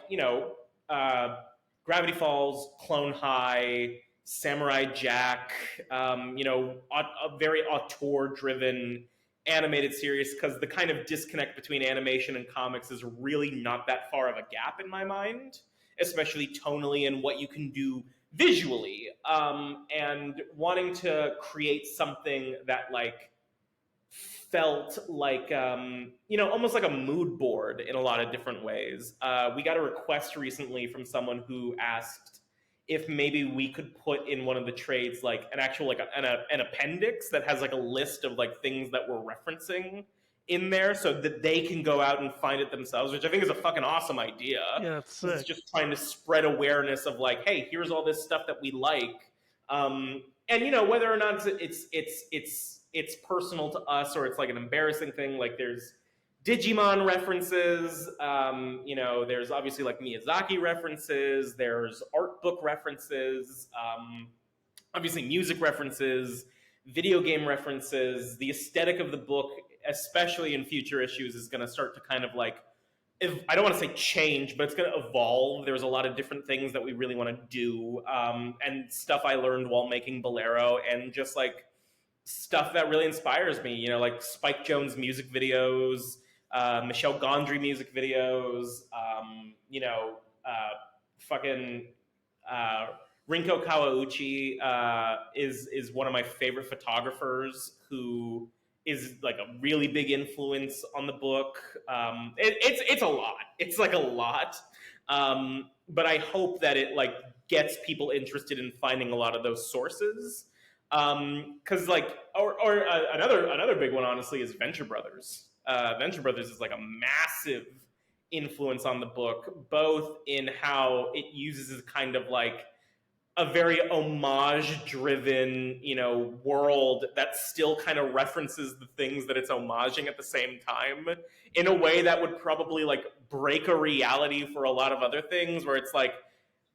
Gravity Falls, Clone High, Samurai Jack, a very auteur-driven animated series, because the kind of disconnect between animation and comics is really not that far of a gap in my mind, especially tonally and what you can do visually. And wanting to create something that like felt like almost like a mood board in a lot of different ways. We got a request recently from someone who asked if maybe we could put in one of the trades like an actual like an appendix that has like a list of like things that we're referencing in there, so that they can go out and find it themselves, which I think is a fucking awesome idea. Yeah, that's sick. It's just trying to spread awareness of like, hey, here's all this stuff that we like, and whether or not it's personal to us or it's like an embarrassing thing. Like there's Digimon references, there's obviously like Miyazaki references, there's art book references, obviously music references, video game references. The aesthetic of the book, especially in future issues, is going to start to kind of like, I don't want to say change, but it's going to evolve. There's a lot of different things that we really want to do, and stuff I learned while making Bolero, and just like stuff that really inspires me, like Spike Jonze music videos, Michel Gondry music videos, fucking Rinko Kawauchi is one of my favorite photographers, who is like a really big influence on the book. It's a lot. It's like a lot. But I hope that it like gets people interested in finding a lot of those sources. Because another big one, honestly, is Venture Brothers. Venture Brothers is like a massive influence on the book, both in how it uses kind of like a very homage-driven, world that still kind of references the things that it's homaging at the same time, in a way that would probably like break a reality for a lot of other things, where it's like,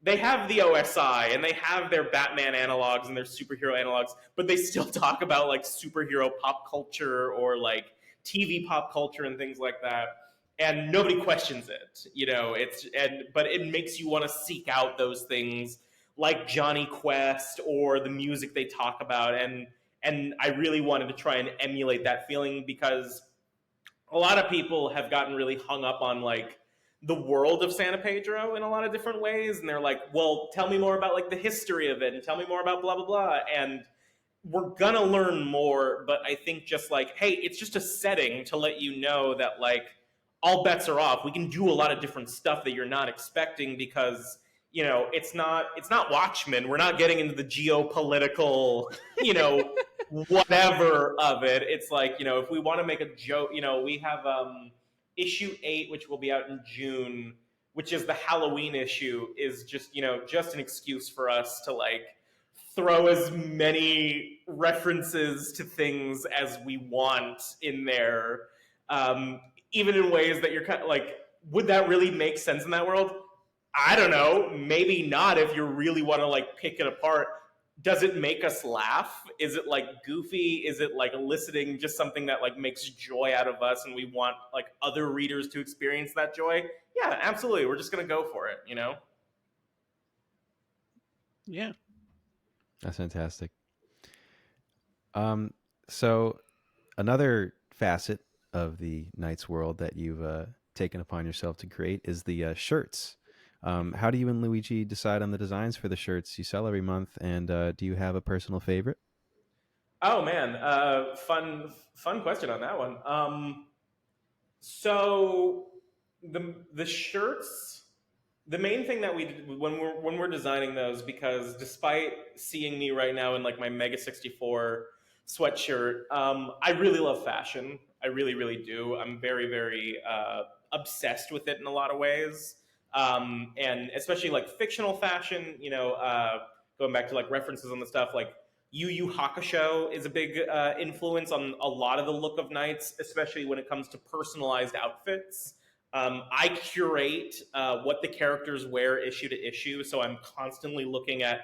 they have the OSI and they have their Batman analogs and their superhero analogs, but they still talk about like superhero pop culture or like TV pop culture and things like that. And nobody questions it, but it makes you want to seek out those things like Johnny Quest or the music they talk about. And I really wanted to try and emulate that feeling, because a lot of people have gotten really hung up on like the world of San Pedro in a lot of different ways, and they're like, well, tell me more about like the history of it and tell me more about blah blah blah. And we're gonna learn more, but I think just like, hey, it's just a setting to let you know that like all bets are off. We can do a lot of different stuff that you're not expecting, because it's not Watchmen. We're not getting into the geopolitical whatever of it. It's like, if we want to make a joke, we have issue 8, which will be out in June, which is the Halloween issue, is just just an excuse for us to like throw as many references to things as we want in there, even in ways that you're kind of like, would that really make sense in that world? I don't know. Maybe not if you really want to like pick it apart. Does it make us laugh? Is it like goofy? Is it like eliciting just something that like makes joy out of us and we want like other readers to experience that joy? Yeah, absolutely. We're just going to go for it, you know? Yeah. That's fantastic. So another facet of the Knights world that you've taken upon yourself to create is the shirts. How do you and Luigi decide on the designs for the shirts you sell every month? And do you have a personal favorite? Oh man, fun question on that one. So the shirts, the main thing that we when we're designing those, because despite seeing me right now in like my Mega 64 sweatshirt, I really love fashion. I really do. I'm very obsessed with it in a lot of ways, and especially like fictional fashion. You know, going back to like references on the stuff like Yu Yu Hakusho is a big influence on a lot of the look of Knights, especially when it comes to personalized outfits. I curate what the characters wear issue to issue, so I'm constantly looking at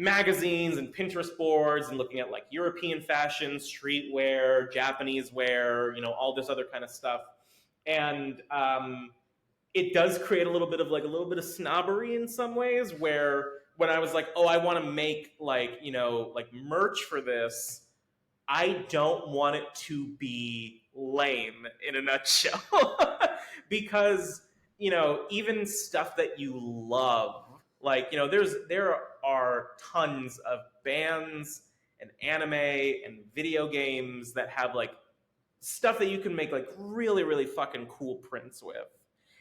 magazines and Pinterest boards and looking at like European fashion, streetwear, Japanese wear, you know, all this other kind of stuff. And it does create a little bit of snobbery in some ways, where when I was like, oh, I want to make like, you know, like merch for this, I don't want it to be lame in a nutshell. Because, you know, even stuff that you love, like, you know, there are tons of bands and anime and video games that have like stuff that you can make like really fucking cool prints with.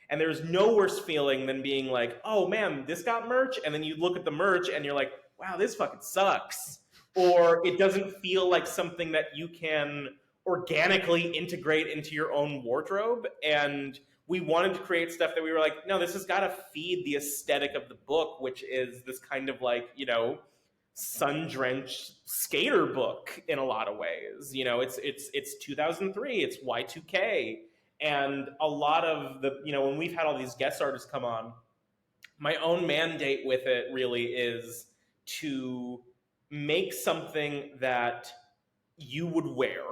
And there's no worse feeling than being like, oh man, this got merch, and then you look at the merch and you're like, wow, this fucking sucks. Or it doesn't feel like something that you can organically integrate into your own wardrobe. And we wanted to create stuff that we were like, no, this has got to feed the aesthetic of the book, which is this kind of like, you know, sun-drenched skater book in a lot of ways. You know, it's 2003, it's Y2K, and a lot of the, you know, when we've had all these guest artists come on, my own mandate with it really is to make something that you would wear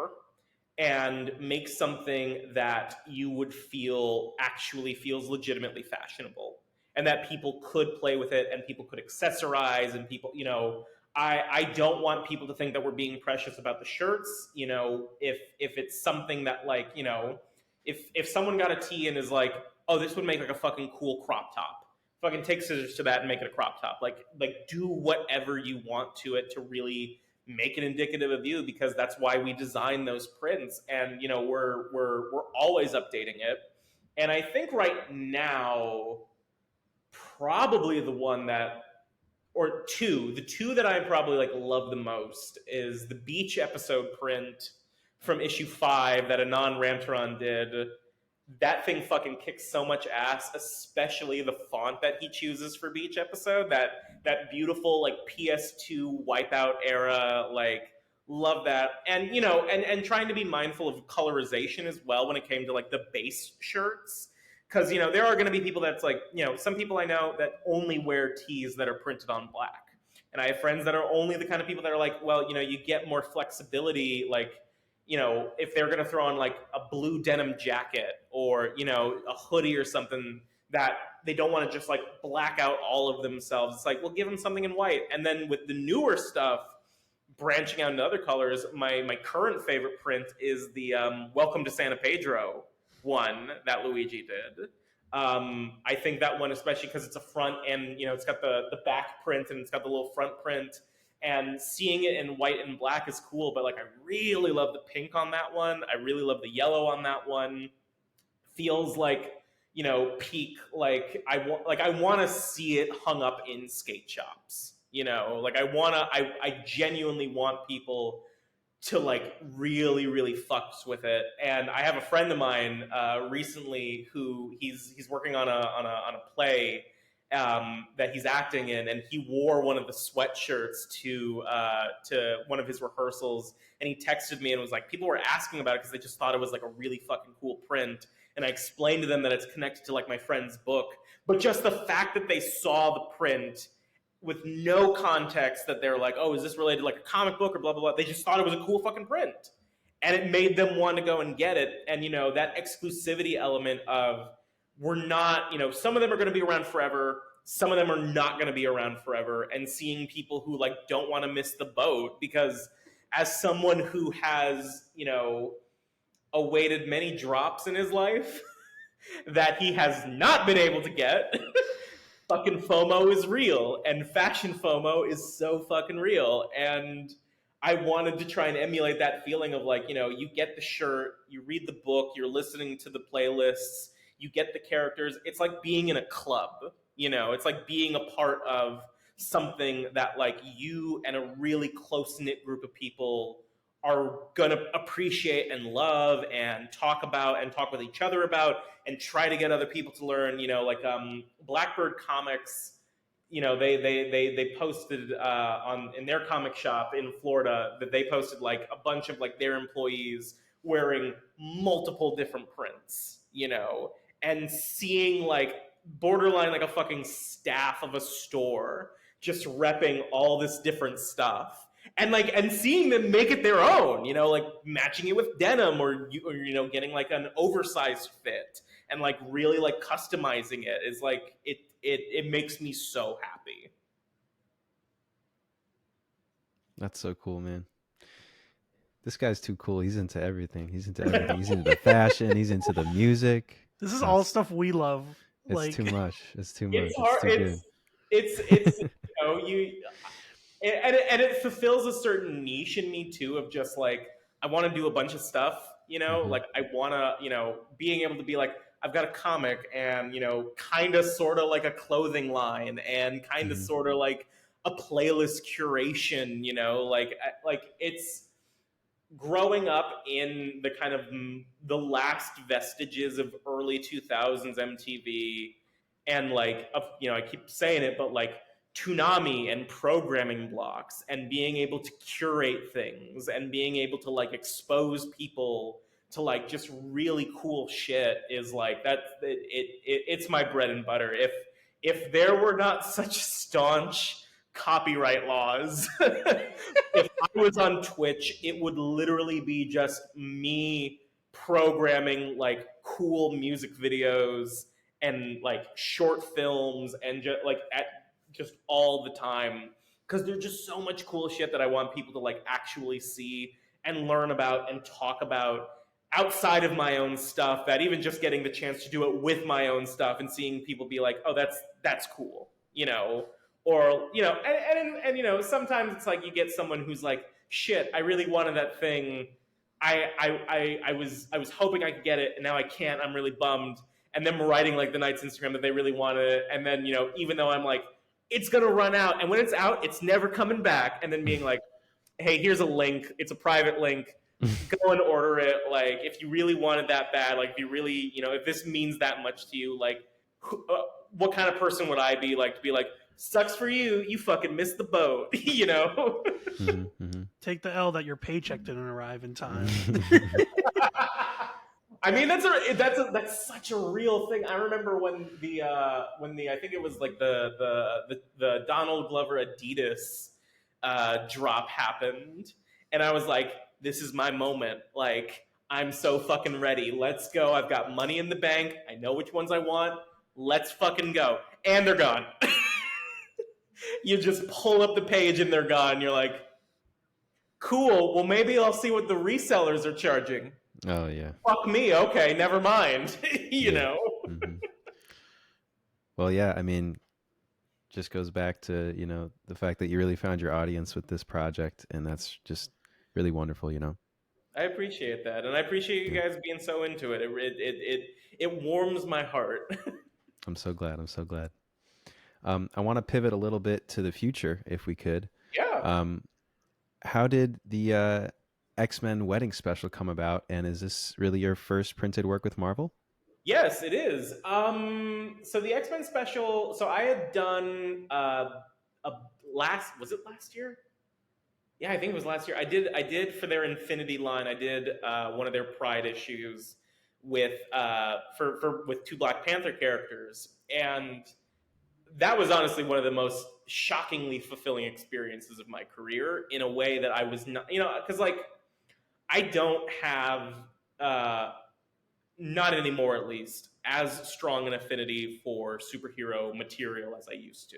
and make something that you would feel actually feels legitimately fashionable, and that people could play with it and people could accessorize, and people, you know, I don't want people to think that we're being precious about the shirts. You know, if it's something that like, you know, if someone got a tee and is like, oh, this would make like a fucking cool crop top, fucking take scissors to that and make it a crop top. Like do whatever you want to it to really make it indicative of you, because that's why we design those prints. And you know, we're always updating it. And I think right now, probably the one that, or the two that I probably like love the most is the beach episode print from issue 5 that Anon Ramtaran did. That thing fucking kicks so much ass, especially the font that he chooses for beach episode. That beautiful like PS2 Wipeout era, like, love that. And you know, and trying to be mindful of colorization as well when it came to like the base shirts. Because, you know, there are going to be people that's like, you know, some people I know that only wear tees that are printed on black. And I have friends that are only the kind of people that are like, well, you know, you get more flexibility, like, you know, if they're going to throw on like a blue denim jacket or, you know, a hoodie or something, that they don't want to just like black out all of themselves. It's like, well, give them something in white. And then with the newer stuff, branching out into other colors, my current favorite print is the Welcome to San Pedro one that Luigi did. I think that one, especially because it's a front and, you know, it's got the back print and it's got the little front print, and seeing it in white and black is cool. But like, I really love the pink on that one. I really love the yellow on that one. Feels like, you know, peak. Like I want to see it hung up in skate shops. You know, like I genuinely want people to like really fucks with it. And I have a friend of mine recently who he's working on a play, that he's acting in, and he wore one of the sweatshirts to one of his rehearsals, and he texted me and was like, people were asking about it because they just thought it was like a really fucking cool print, and I explained to them that it's connected to like my friend's book, but just the fact that they saw the print with no context, that they're like, oh, is this related to like a comic book or blah blah blah, they just thought it was a cool fucking print, and it made them want to go and get it. And that exclusivity element of, we're not, some of them are going to be around forever, some of them are not going to be around forever, and seeing people who like don't want to miss the boat, because as someone who has awaited many drops in his life that he has not been able to get, fucking FOMO is real, and fashion FOMO is so fucking real. And I wanted to try and emulate that feeling of like, you get the shirt, you read the book, you're listening to the playlists, you get the characters. It's like being in a club, it's like being a part of something that like you and a really close-knit group of people are gonna appreciate and love and talk about and talk with each other about and try to get other people to learn. Like Blackbird Comics, they posted in their comic shop in Florida, that they posted like a bunch of like their employees wearing multiple different prints, and seeing like borderline like a fucking staff of a store just repping all this different stuff, and seeing them make it their own, like matching it with denim, or getting like an oversized fit and like really like customizing it, is like it makes me so happy. That's so cool, man. This guy's too cool. He's into everything. He's into the fashion. He's into the music. This is all stuff we love. It's too much. It's too much. It's hard. It's and it fulfills a certain niche in me too, of just like, I want to do a bunch of stuff, like I want to, being able to be like, I've got a comic and, kind of sort of like a clothing line and kind of sort of like a playlist curation, like it's growing up in the kind of the last vestiges of early 2000s MTV, and like, I keep saying it, but like Toonami and programming blocks, and being able to curate things and being able to like expose people to like just really cool shit, is like it's my bread and butter. If there were not such staunch copyright laws, if I was on Twitch, it would literally be just me programming like cool music videos and like short films and just all the time, because there's just so much cool shit that I want people to like actually see and learn about and talk about outside of my own stuff, that even just getting the chance to do it with my own stuff and seeing people be like, oh, that's cool, or and sometimes it's like you get someone who's like, shit, I really wanted that thing, I was hoping I could get it and now I can't, I'm really bummed, and them writing like the Knight's Instagram that they really wanted it, and then even though I'm like, it's gonna run out, and when it's out it's never coming back, and then being like, hey, here's a link, it's a private link, go and order it, like if you really want it that bad, like if you really, if this means that much to you, like what kind of person would I be like to be like, sucks for you, you fucking missed the boat, Take the L that your paycheck didn't arrive in time. I mean, that's such a real thing. I remember when the I think it was like the Donald Glover Adidas drop happened, and I was like, this is my moment. Like, I'm so fucking ready. Let's go. I've got money in the bank. I know which ones I want. Let's fucking go. And they're gone. You just pull up the page and they're gone. You're like, cool. Well, maybe I'll see what the resellers are charging. Oh, yeah. Fuck me. Okay, never mind. you know? Mm-hmm. Well, yeah, I mean, just goes back to, the fact that you really found your audience with this project, and that's just really wonderful, I appreciate that, and I appreciate you guys being so into it. It warms my heart. I'm so glad. I want to pivot a little bit to the future, if we could. Yeah. How did the X-Men wedding special come about, and is this really your first printed work with Marvel? Yes, it is. So the X-Men special. So I had done a was it last year? Yeah, I think it was last year. I did for their Infinity line. I did one of their Pride issues with with two Black Panther characters, and that was honestly one of the most shockingly fulfilling experiences of my career in a way that I was not, because like I don't have, uh, not anymore at least, as strong an affinity for superhero material as I used to.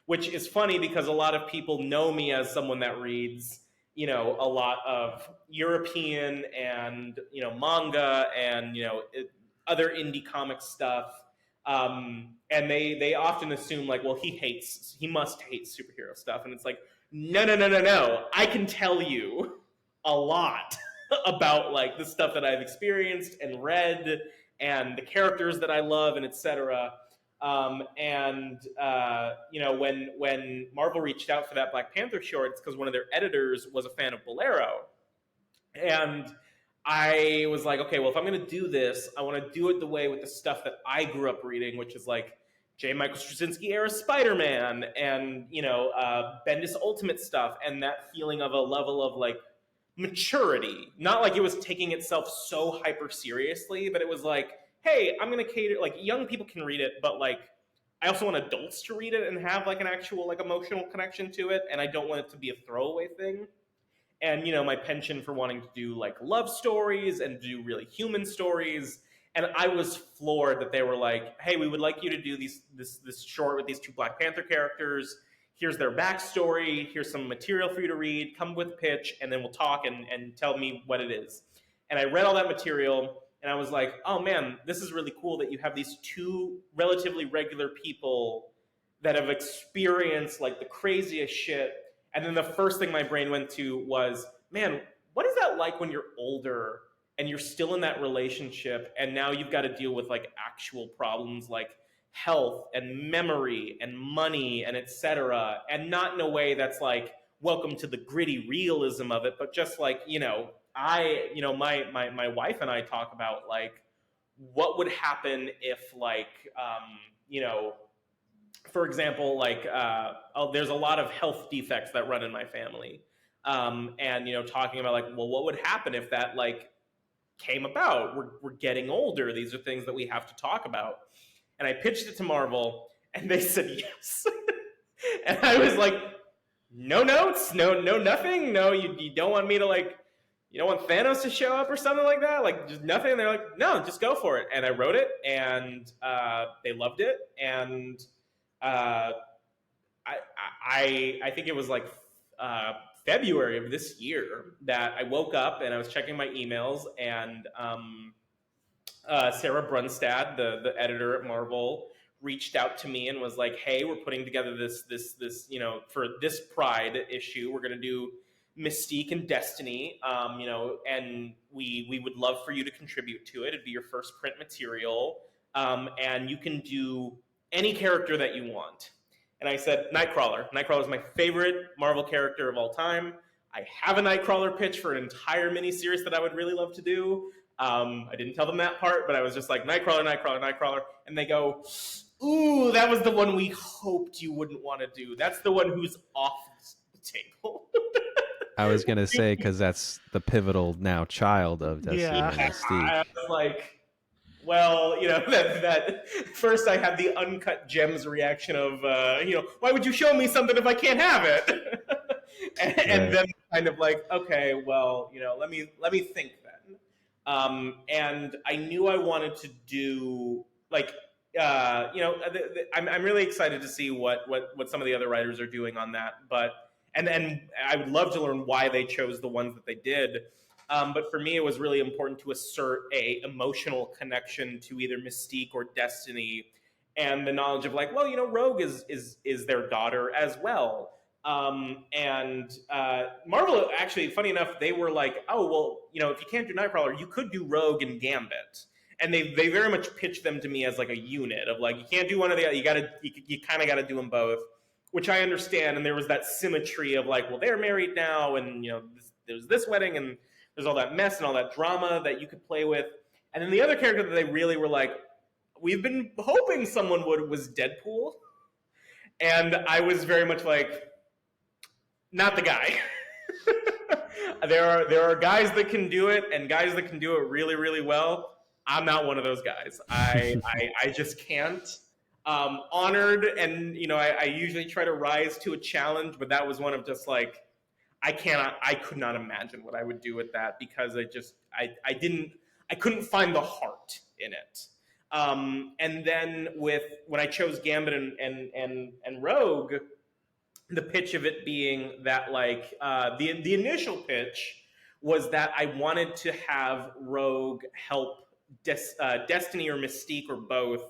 Which is funny because a lot of people know me as someone that reads, a lot of European and, manga and, other indie comic stuff. And they often assume like, well, he must hate superhero stuff. And it's like, no, no, no, no, no. I can tell you a lot about like the stuff that I've experienced and read and the characters that I love and etc. When Marvel reached out for that Black Panther short, it's because one of their editors was a fan of Bolero, and I was like, okay, well, if I'm going to do this, I want to do it the way with the stuff that I grew up reading, which is like J. Michael Straczynski era Spider-Man and, Bendis Ultimate stuff and that feeling of a level of like maturity. Not like it was taking itself so hyper seriously, but it was like, hey, I'm going to cater, like young people can read it, but like I also want adults to read it and have like an actual like emotional connection to it. And I don't want it to be a throwaway thing. And my penchant for wanting to do like love stories and do really human stories. And I was floored that they were like, hey, we would like you to do this short with these two Black Panther characters. Here's their backstory, here's some material for you to read, come with a pitch, and then we'll talk and tell me what it is. And I read all that material and I was like, oh man, this is really cool that you have these two relatively regular people that have experienced like the craziest shit. And then the first thing my brain went to was, man, what is that like when you're older and you're still in that relationship and now you've got to deal with like actual problems like health and memory and money and etc. And not in a way that's like welcome to the gritty realism of it, but just like, my wife and I talk about like what would happen if like, for example, like there's a lot of health defects that run in my family, and talking about like, well, what would happen if that like came about? We're getting older. These are things that we have to talk about. And I pitched it to Marvel, and they said yes. And I was like, no notes, no nothing, no. You don't want me to like. You don't want Thanos to show up or something like that? Like, just nothing? And they're like, no, just go for it. And I wrote it, and they loved it. And I think it was like February of this year that I woke up and I was checking my emails, and Sarah Brunstad, the editor at Marvel, reached out to me and was like, hey, we're putting together this for this Pride issue, we're going to do Mystique and Destiny, and we would love for you to contribute to it. It'd be your first print material, and you can do any character that you want. And I said, Nightcrawler. Nightcrawler is my favorite Marvel character of all time. I have a Nightcrawler pitch for an entire miniseries that I would really love to do. I didn't tell them that part, but I was just like, Nightcrawler, Nightcrawler, Nightcrawler. And they go, ooh, that was the one we hoped you wouldn't want to do. That's the one who's off the table. I was going to say, because that's the pivotal now child of Destiny and Mystique. I was like, well, that first I had the uncut gems reaction of, why would you show me something if I can't have it? and then kind of like, okay, well, let me think then. And I knew I wanted to do like, I'm really excited to see what some of the other writers are doing on that, but. And I would love to learn why they chose the ones that they did. But for me, it was really important to assert a emotional connection to either Mystique or Destiny, and the knowledge of like, well, Rogue is their daughter as well. And Marvel, actually, funny enough, they were like, oh, well, if you can't do Nightcrawler, you could do Rogue and Gambit. And they very much pitched them to me as like a unit of like, you can't do one or the other. You kind of got to do them both. Which I understand, and there was that symmetry of like, well, they're married now, and there's this wedding, and there's all that mess and all that drama that you could play with. And then the other character that they really were like, we've been hoping someone would, was Deadpool. And I was very much like, not the guy. There are guys that can do it, and guys that can do it really, really well. I'm not one of those guys. I just can't. Honored, and I usually try to rise to a challenge, but that was one of just like, I could not imagine what I would do with that, because I couldn't find the heart in it. And then when I chose Gambit and Rogue, the pitch of it being that like the initial pitch was that I wanted to have Rogue help Destiny or Mystique or both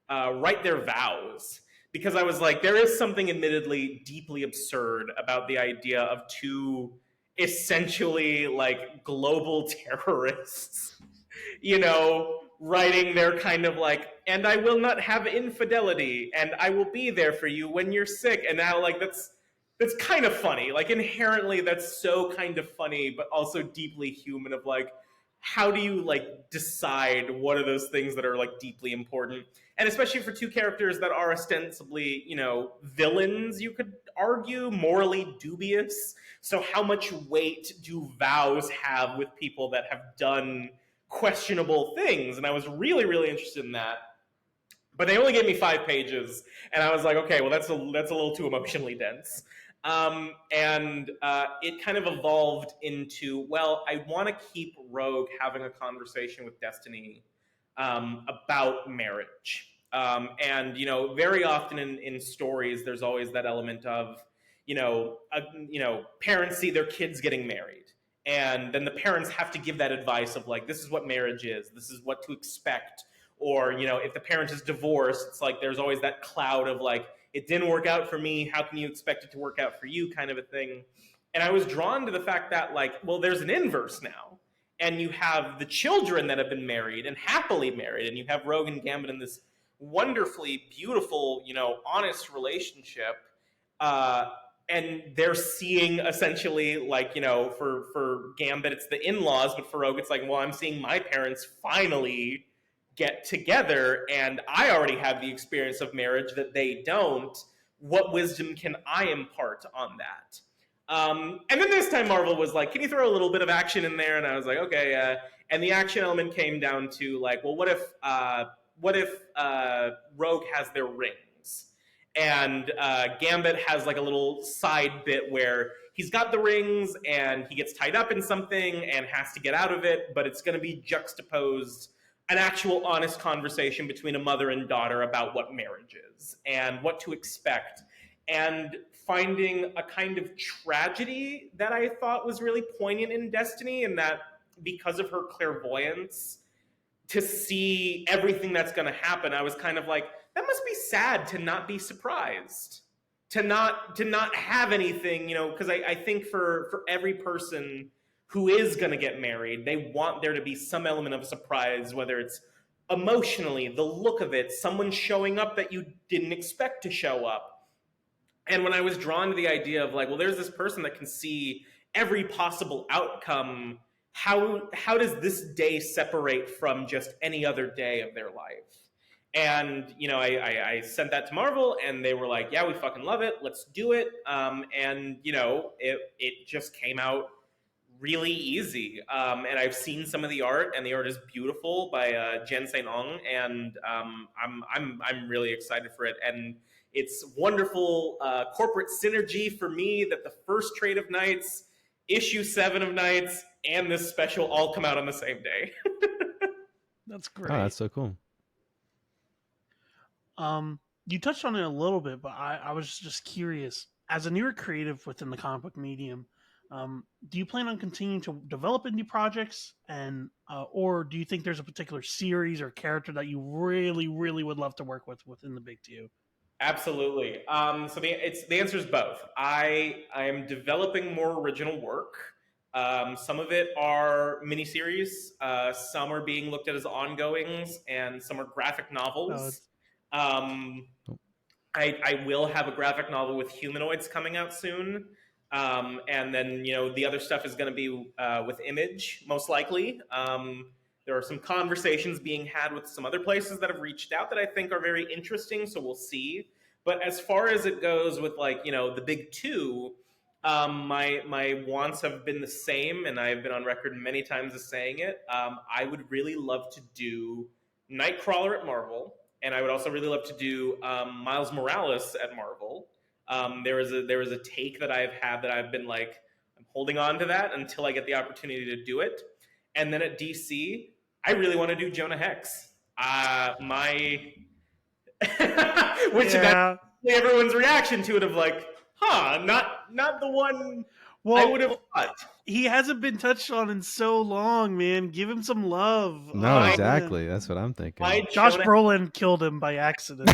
write their vows, because I was like, there is something admittedly deeply absurd about the idea of two essentially like global terrorists, writing their kind of like, and I will not have infidelity, and I will be there for you when you're sick. And now like that's kind of funny. Like inherently that's so kind of funny, but also deeply human, of like, how do you like decide what are those things that are like deeply important? And especially for two characters that are ostensibly, villains, you could argue, morally dubious. So how much weight do vows have with people that have done questionable things? And I was really, really interested in that. But they only gave me 5 pages, and I was like, okay, well, that's a little too emotionally dense. And it kind of evolved into, well, I want to keep Rogue having a conversation with Destiny about marriage. And, very often in stories, there's always that element of, parents see their kids getting married. And then the parents have to give that advice of like, this is what marriage is. This is what to expect. Or, if the parent is divorced, it's like there's always that cloud of like, it didn't work out for me, how can you expect it to work out for you, kind of a thing. And I was drawn to the fact that like, well, there's an inverse now. And you have the children that have been married and happily married, and you have Rogue and Gambit in this wonderfully beautiful, honest relationship. And they're seeing essentially like, for Gambit, it's the in-laws, but for Rogue, it's like, well, I'm seeing my parents finally get together, and I already have the experience of marriage that they don't. What wisdom can I impart on that? And then this time Marvel was like, can you throw a little bit of action in there? And I was like, okay. And the action element came down to like, well, what if Rogue has their rings? And Gambit has like a little side bit where he's got the rings and he gets tied up in something and has to get out of it, but it's going to be juxtaposed an actual honest conversation between a mother and daughter about what marriage is and what to expect, and finding a kind of tragedy that I thought was really poignant in Destiny, and that because of her clairvoyance to see everything that's going to happen, I was kind of like, that must be sad to not be surprised, to not have anything, because I think for every person who is going to get married, they want there to be some element of surprise, whether it's emotionally, the look of it, someone showing up that you didn't expect to show up. And when I was drawn to the idea of like, well, there's this person that can see every possible outcome, how does this day separate from just any other day of their life? And, I sent that to Marvel, and they were like, yeah, we fucking love it. Let's do it. And, it just came out really easy. And I've seen some of the art, and the art is beautiful by Jen St. Ong, and I'm really excited for it. And it's wonderful corporate synergy for me that the first trade of Knights, issue 7 of Knights, and this special all come out on the same day. That's great. Oh, that's so cool. You touched on it a little bit, but I was just curious. As a newer creative within the comic book medium, do you plan on continuing to develop indie projects, and or do you think there's a particular series or character that you really, really would love to work with within the Big Two? Absolutely. So the answer is both. I am developing more original work. Some of it are miniseries. Some are being looked at as ongoings, and some are graphic novels. I will have a graphic novel with humanoids coming out soon. And then, the other stuff is going to be with Image, most likely. There are some conversations being had with some other places that have reached out that I think are very interesting. So we'll see. But as far as it goes with like the big two, my wants have been the same, and I've been on record many times as saying it. I would really love to do Nightcrawler at Marvel, and I would also really love to do Miles Morales at Marvel. There is a take that I've had that I've been like, I'm holding on to that until I get the opportunity to do it. And then at DC, I really want to do Jonah Hex. My which Yeah. that's everyone's reaction to it of like, not the one Well, I would have thought. he hasn't been touched on in so long, man. Give him some love. No, Oh, exactly. man. That's what I'm thinking. My Josh Jonah, Brolin killed him by accident.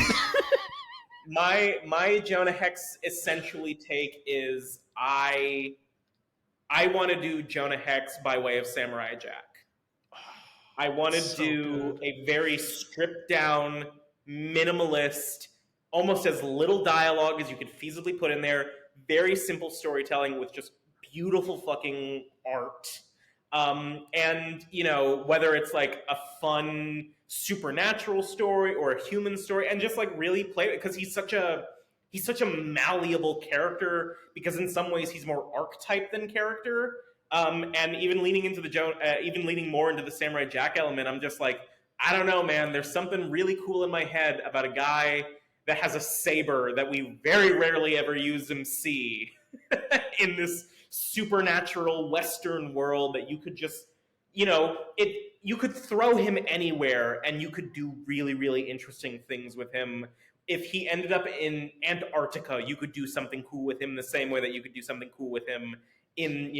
my Jonah Hex essentially take is I want to do Jonah Hex by way of Samurai Jack. I want to So do good. a very stripped down, minimalist, almost as little dialogue as you could feasibly put in there. Very simple storytelling with just beautiful fucking art. And whether it's like a fun supernatural story or a human story, and just like really play it because he's such a malleable character, because in some ways he's more archetype than character. And even leaning into even leaning more into the Samurai Jack element, I'm just like, I don't know, man. There's something really cool in my head about a guy that has a saber that we very rarely ever use him see in this supernatural Western world that you could just, you could throw him anywhere and you could do really, really interesting things with him. If he ended up in Antarctica, you could do something cool with him the same way that you could do something cool with him in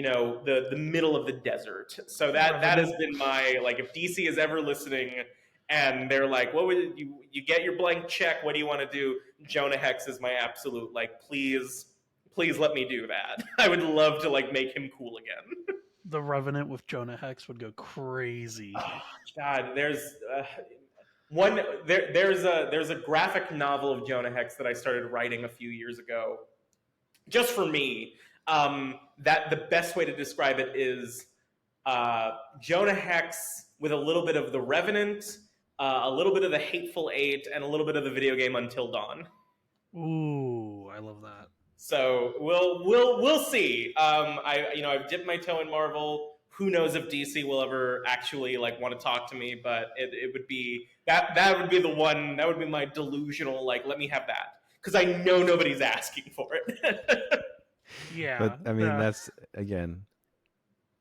the middle of the desert. So that has been my, like, if DC is ever listening and they're like, what would you get your blank check, what do you want to do? Jonah Hex is my absolute, like, please let me do that. I would love to like make him cool again. The Revenant with Jonah Hex would go crazy. Oh, God, there's there's a graphic novel of Jonah Hex that I started writing a few years ago, just for me. That the best way to describe it is Jonah Hex with a little bit of the Revenant, a little bit of the Hateful Eight, and a little bit of the video game Until Dawn. Ooh, I love that. So we'll see. I've dipped my toe in Marvel. Who knows if DC will ever actually like want to talk to me? But it would be that would be the one. That would be my delusional, like, let me have that, because I know nobody's asking for it. Yeah. But I mean,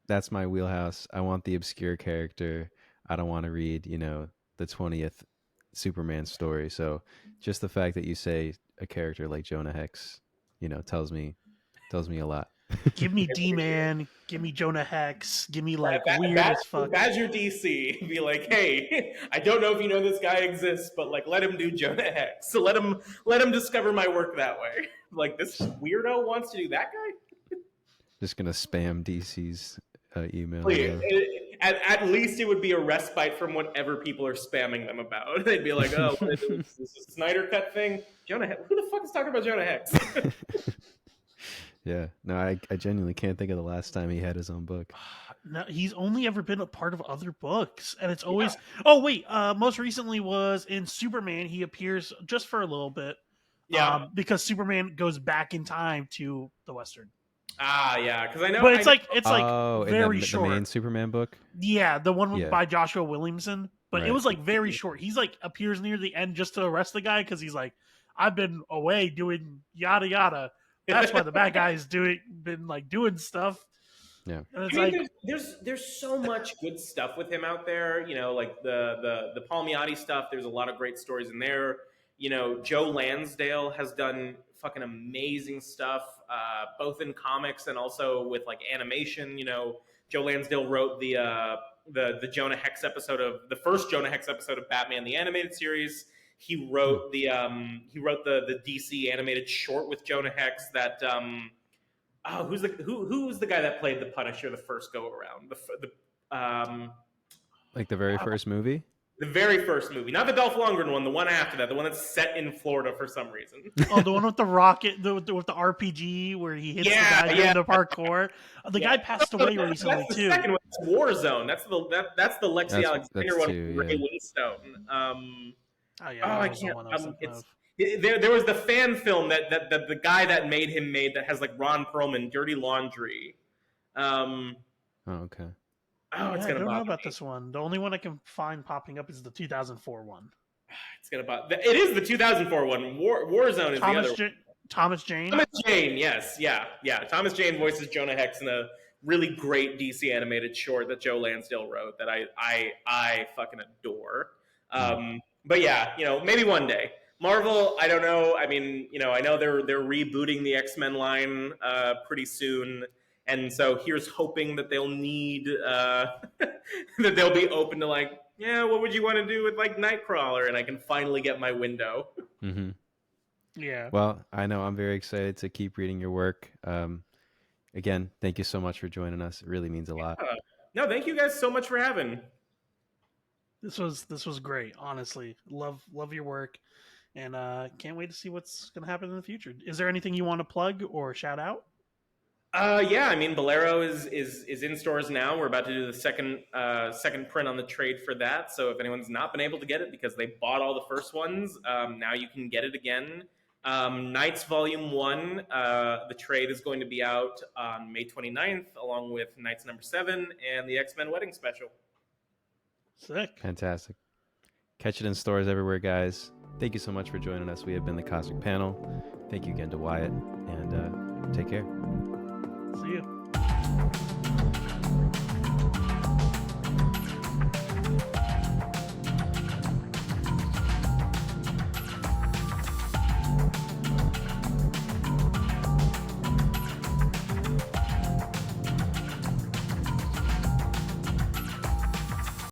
that's my wheelhouse. I want the obscure character. I don't want to read, the 20th Superman story. So just the fact that you say a character like Jonah Hex, tells me a lot. Give me D-Man, give me Jonah Hex, give me like weird Badger as fuck. DC, be like, hey, I don't know if you know this guy exists, but like, let him do Jonah Hex. So let him discover my work that way. Like, this weirdo wants to do that guy. Just gonna spam DC's email. Please, at least it would be a respite from whatever people are spamming them about. They'd be like, oh, what is this a Snyder Cut thing? Jonah Hex? Who the fuck is talking about Jonah Hex? Yeah, no, I genuinely can't think of the last time he had his own book. No, he's only ever been a part of other books, and it's always. Yeah. Oh wait, most recently was in Superman. He appears just for a little bit. Yeah, because Superman goes back in time to the Western. Yeah, because I know. But it's like very short. The main Superman book. Yeah, the one by Joshua Williamson. But it was like very short. He's like appears near the end just to arrest the guy because he's like, I've been away doing yada yada. That's why the bad guy's been doing stuff. Yeah, and it's there's so much good stuff with him out there. Like the Palmiotti stuff. There's a lot of great stories in there. Joe Lansdale has done fucking amazing stuff, both in comics and also with like animation. Joe Lansdale wrote the Jonah Hex episode of the first Jonah Hex episode of Batman the Animated Series. He wrote the DC animated short with Jonah Hex that who's the guy that played the Punisher the first go around, like the very first movie. The very first movie, not the Dolph Lundgren one, the one after that, the one that's set in Florida for some reason. Oh, the one with the rocket, with the RPG where he hits the Yeah, guy yeah. doing the parkour. The guy passed away recently That's the too. second one. It's Warzone. That's the Lexi That's Alexander one two, with Ray yeah. Winstone. Oh yeah, Oh, that I was the can't. one I was thinking It's of. there was the fan film that the guy that made him made that has like Ron Perlman, Dirty Laundry. Oh, okay. Oh, it's Yeah, I gonna don't know bother about me. this one. The only one I can find popping up is the 2004 one. It's gonna bother. It is the 2004 one. Warzone is the other one. Thomas Jane. Thomas Jane, yes, yeah. Thomas Jane voices Jonah Hex in a really great DC animated short that Joe Lansdale wrote that I fucking adore. But yeah, maybe one day. Marvel, I don't know. I mean, I know they're rebooting the X-Men line pretty soon, and so here's hoping that they'll need that they'll be open to like, yeah, what would you want to do with like Nightcrawler, and I can finally get my window. Mm-hmm. Yeah. Well, I know I'm very excited to keep reading your work. Again, thank you so much for joining us. It really means a lot. No, thank you guys so much for having. This was great. Honestly, love your work, and can't wait to see what's gonna happen in the future. Is there anything you want to plug or shout out? Yeah, I mean, Bolero is in stores now. We're about to do the second print on the trade for that. So if anyone's not been able to get it because they bought all the first ones, now you can get it again. Knights Volume 1, the trade is going to be out on May 29th, along with Knights number 7 and the X-Men Wedding Special. Sick. Fantastic. Catch it in stores everywhere, guys. Thank you so much for joining us. We have been the Cosmic Panel. Thank you again to Wyatt, and take care.